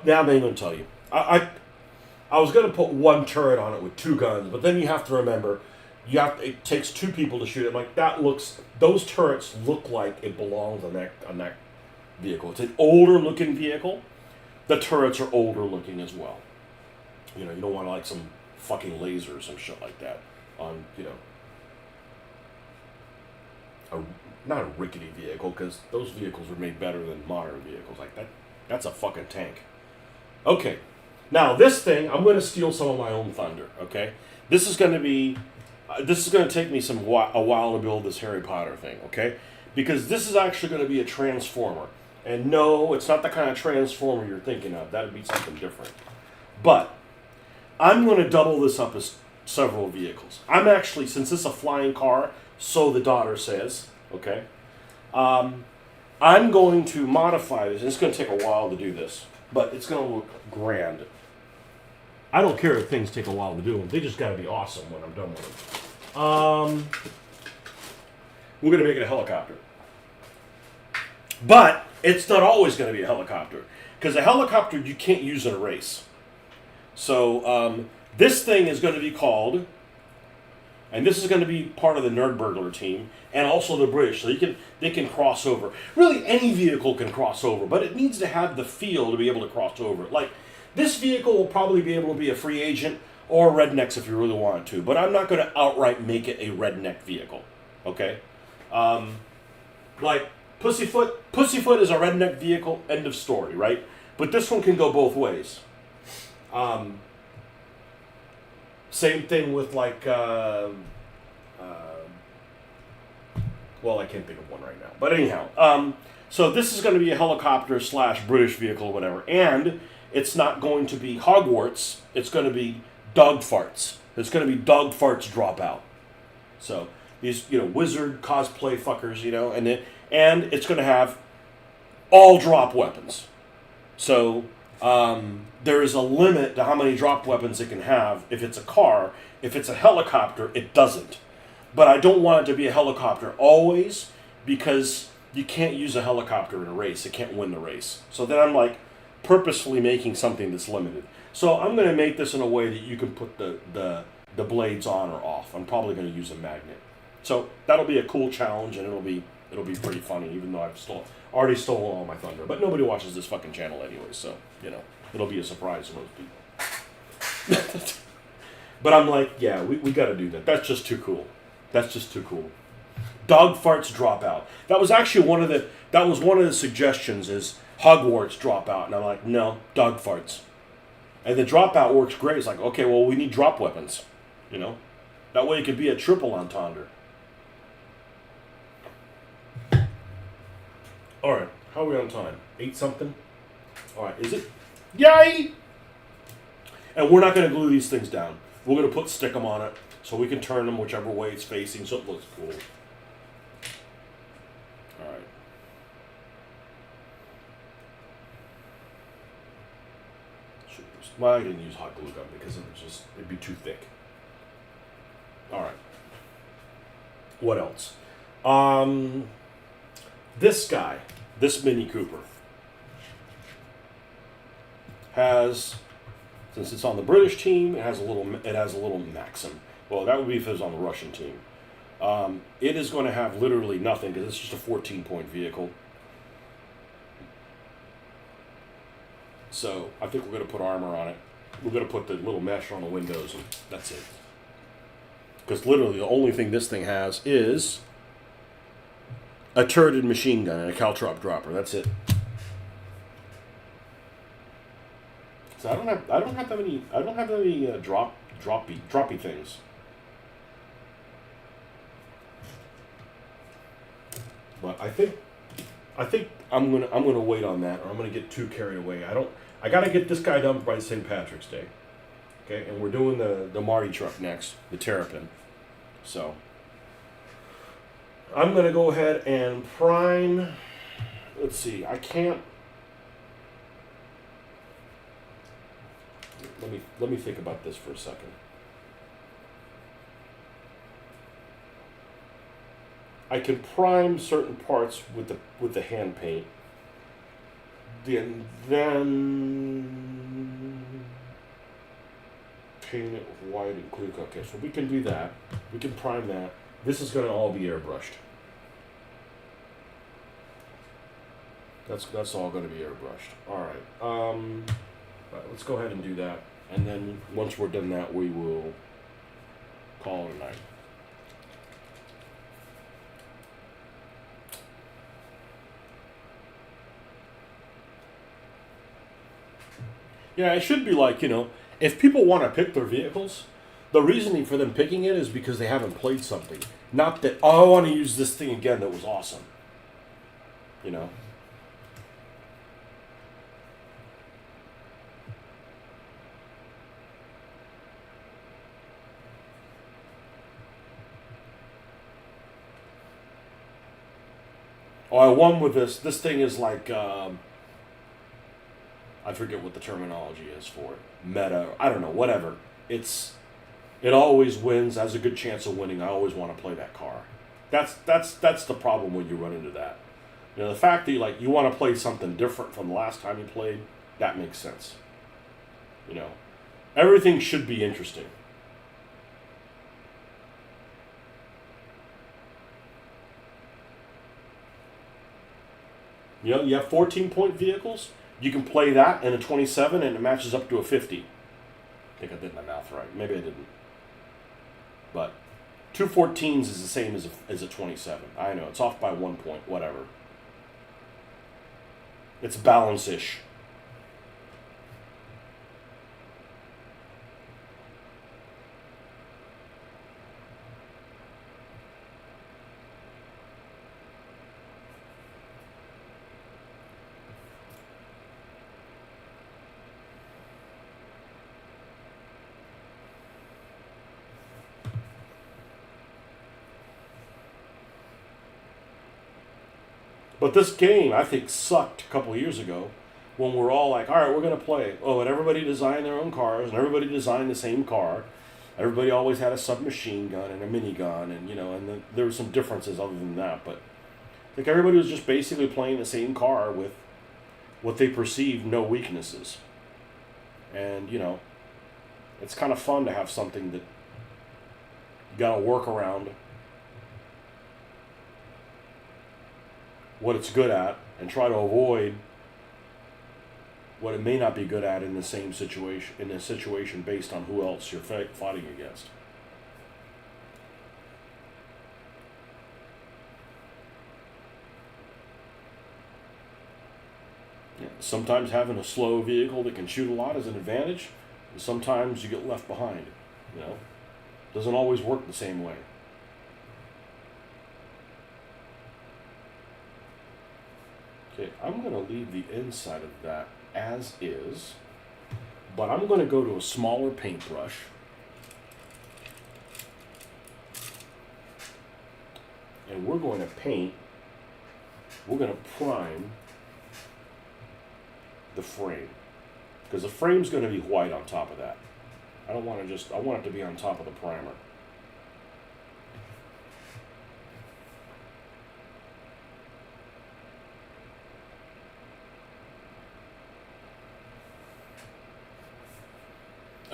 now I'm going to tell you. I was going to put one turret on it with two guns, but then you have to remember it takes two people to shoot it. Like those turrets look like it belongs on that vehicle. It's an older looking vehicle. The turrets are older looking as well. You don't want like some fucking laser or some shit like that on, not a rickety vehicle, because those vehicles were made better than modern vehicles like that. That's a fucking tank. Okay. Now this thing, I'm going to steal some of my own thunder, okay? This is going to take me a while to build this Harry Potter thing, okay? Because this is actually going to be a transformer. And no, it's not the kind of transformer you're thinking of. That would be something different. But I'm going to double this up as several vehicles. I'm actually, since this is a flying car, so the daughter says, okay? I'm going to modify this. It's going to take a while to do this, but it's going to look grand. I don't care if things take a while to do them. They just got to be awesome when I'm done with them. We're going to make it a helicopter. But it's not always going to be a helicopter, because a helicopter you can't use in a race. So this thing is going to be called, and this is going to be part of the Nerdburglar team, and also the British, so they can cross over. Really, any vehicle can cross over, but it needs to have the feel to be able to cross over. Like, this vehicle will probably be able to be a free agent or rednecks if you really wanted to, but I'm not going to outright make it a redneck vehicle, okay? Like, Pussyfoot is a redneck vehicle, end of story, right? But this one can go both ways. Same thing with like, well, I can't think of one right now. But anyhow, so this is going to be a helicopter / British vehicle or whatever. And it's not going to be Hogwarts. It's going to be dog farts. It's going to be dog farts drop out. So these, wizard cosplay fuckers, and it's going to have all drop weapons. So there is a limit to how many drop weapons it can have if it's a car. If it's a helicopter, it doesn't. But I don't want it to be a helicopter always, because you can't use a helicopter in a race. It can't win the race. So then I'm like purposefully making something that's limited. So I'm going to make this in a way that you can put the blades on or off. I'm probably going to use a magnet. So that'll be a cool challenge, and it'll be pretty funny, even though I've already stolen all my thunder. But nobody watches this fucking channel anyway, so, it'll be a surprise to most people. But I'm like, yeah, we got to do that. That's just too cool. That's just too cool. Dog farts drop out. That was actually one of the suggestions, is Hogwarts drop out. And I'm like, no, dog farts. And the dropout works great. It's like, okay, well, we need drop weapons, That way it could be a triple entendre. All right, how are we on time? 8 something? All right, is it? Yay! And we're not going to glue these things down. We're going to put stickum on it so we can turn them whichever way it's facing so it looks cool. All right. Well, I didn't use hot glue gun because it'd be too thick. All right. What else? This guy, this Mini Cooper, has, since it's on the British team, it has a little Maxim. Well, that would be if it was on the Russian team. It is going to have literally nothing because it's just a 14-point vehicle. So I think we're going to put armor on it. We're going to put the little mesh on the windows, and that's it. Because literally the only thing this thing has is a turreted machine gun and a caltrop dropper. That's it. So I don't have that many droppy things. But I think I'm gonna wait on that, or I'm gonna get too carried away. I gotta get this guy done by St. Patrick's Day. Okay, and we're doing the Marty truck next, the Terrapin. So I'm gonna go ahead and prime. Let's see, I can't. Let me think about this for a second. I can prime certain parts with the hand paint. Then paint it white and clear. Okay, so we can do that. We can prime that. This is going to all be airbrushed. That's all going to be airbrushed. All right. Let's go ahead and do that. And then once we're done that, we will call it a night. Yeah, it should be like, if people want to pick their vehicles, the reasoning for them picking it is because they haven't played something. Not that, oh, I want to use this thing again that was awesome. Oh, I won with this. This thing is like, I forget what the terminology is for it. Meta, I don't know, whatever. It always wins, has a good chance of winning. I always want to play that car. That's the problem when you run into that. The fact that you want to play something different from the last time you played, that makes sense. Everything should be interesting. You have 14-point vehicles. You can play that in a 27 and it matches up to a 50. I think I did my math right. Maybe I didn't. But two 14s is the same as a 27. I know, it's off by 1 point, whatever. It's balance-ish. But this game, I think, sucked a couple of years ago when we're all like, all right, we're going to play. Oh, and everybody designed their own cars, and everybody designed the same car. Everybody always had a submachine gun and a minigun, and there were some differences other than that. But I think everybody was just basically playing the same car with what they perceived no weaknesses. And, it's kind of fun to have something that you got to work around what it's good at and try to avoid what it may not be good at in the same situation, in a situation based on who else you're fighting against. Sometimes having a slow vehicle that can shoot a lot is an advantage, and sometimes you get left behind. Doesn't always work the same way. Okay, I'm going to leave the inside of that as is, but I'm going to go to a smaller paintbrush. And we're going to prime the frame. because the frame's going to be white on top of that. I don't want to I want it to be on top of the primer.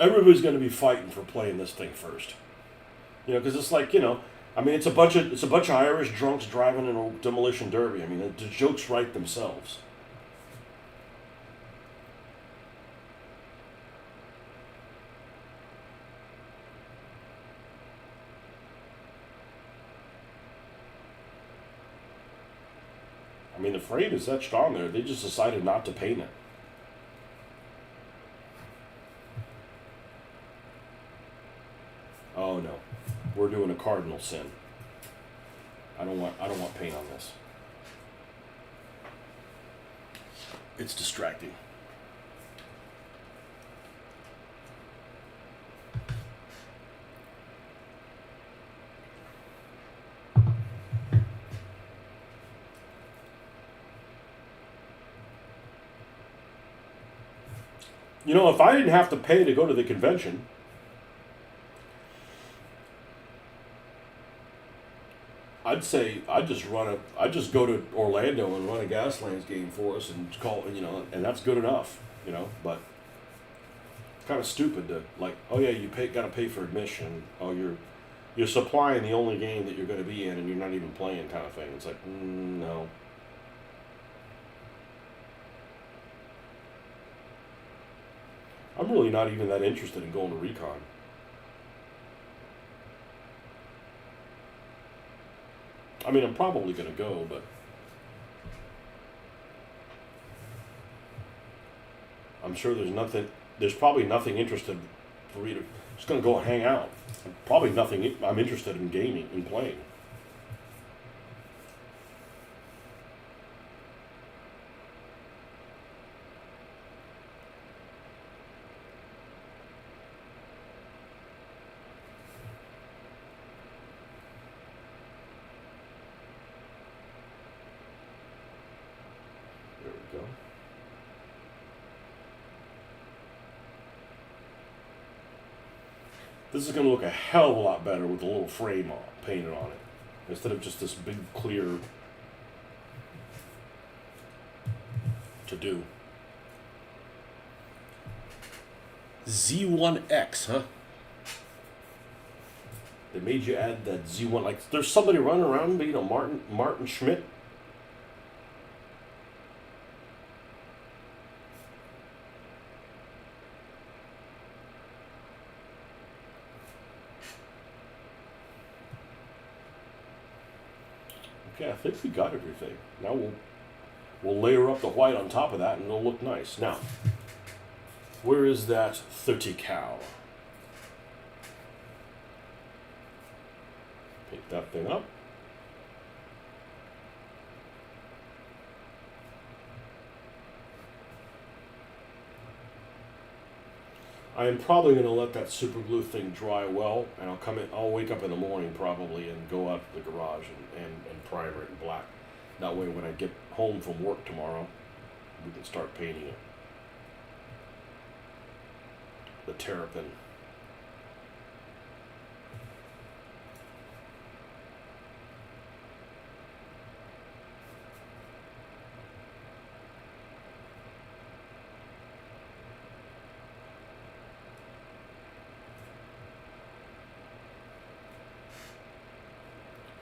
Everybody's going to be fighting for playing this thing first. You know, because it's like, you know, I mean, it's a bunch of Irish drunks driving in a demolition derby. I mean, the jokes write themselves. I mean, the frame is etched on there. They just decided not to paint it. Oh no, we're doing a cardinal sin. I don't want paint on this. It's distracting. You know, if I didn't have to pay to go to the convention, I'd say I'd just go to Orlando and run a Gaslands game for us and call, you know, and that's good enough, you know. But it's kind of stupid to, like, oh yeah, got to pay for admission. Oh, you're supplying the only game that you're going to be in, and you're not even playing, kind of thing. It's like, no. I'm really not even that interested in going to Recon. I mean, I'm probably going to go, but I'm sure there's probably nothing interested for me to, just going to go hang out. Probably nothing I'm interested in gaming, in playing. There we go. This is going to look a hell of a lot better with a little frame painted on it, instead of just this big clear to do. Z1X, huh? They made you add that Z1. Like, there's somebody running around, you know, Martin Schmidt. Okay, I think we got everything. Now we'll layer up the white on top of that, and it'll look nice. Now, where is that 30 cal? Pick that thing up. I am probably going to let that super glue thing dry well, and I'll wake up in the morning probably and go out to the garage and primer it in black. That way when I get home from work tomorrow, we can start painting it. The terrapin.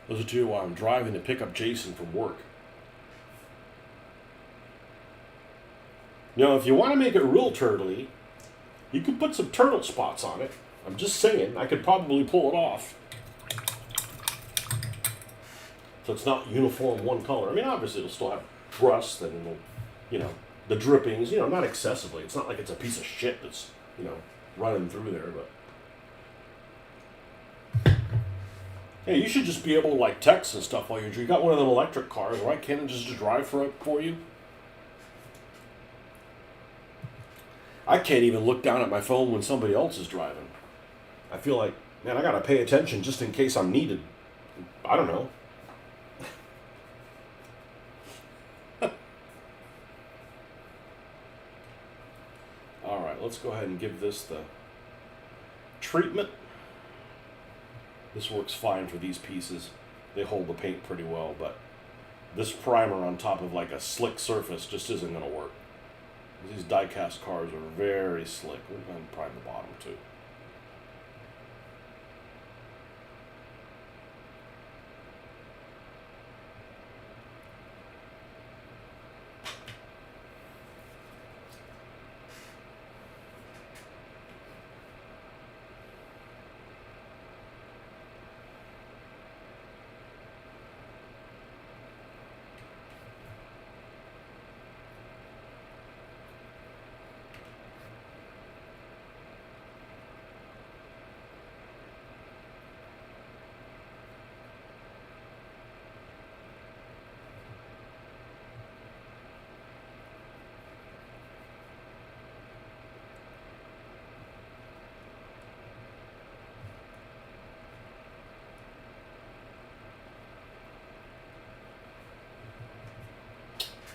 Listen to you while I'm driving to pick up Jason from work. You know, if you want to make it real turtly, you could put some turtle spots on it. I'm just saying, I could probably pull it off. So it's not uniform one color. I mean, obviously it'll still have rust and it'll, you know, the drippings, you know, not excessively. It's not like it's a piece of shit that's, you know, running through there, but. Hey, you should just be able to, like, text and stuff while you got one of them electric cars, right? Can't it just drive for you? I can't even look down at my phone when somebody else is driving. I feel like, man, I gotta pay attention just in case I'm needed. I don't know. let's go ahead and give this the treatment. This works fine for these pieces. They hold the paint pretty well, but this primer on top of like a slick surface just isn't going to work. These die-cast cars are very slick. We're going to prime the bottom too.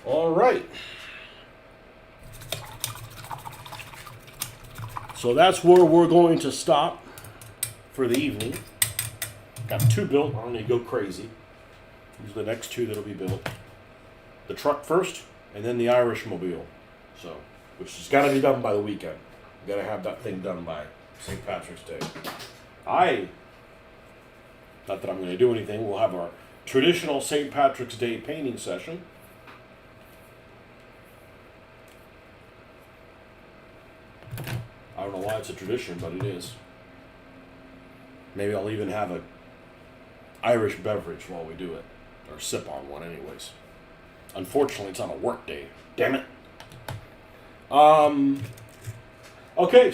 All right. So that's where we're going to stop for the evening. Got 2 built. I don't need to go crazy. These are the next 2 that'll be built. The truck first, and then the Irish mobile. So, which has got to be done by the weekend. Got to have that thing done by St. Patrick's Day. Not that I'm going to do anything. We'll have our traditional St. Patrick's Day painting session. I don't know why it's a tradition, but it is. Maybe I'll even have a Irish beverage while we do it. Or sip on one anyways. Unfortunately, it's on a work day. Damn it. Okay.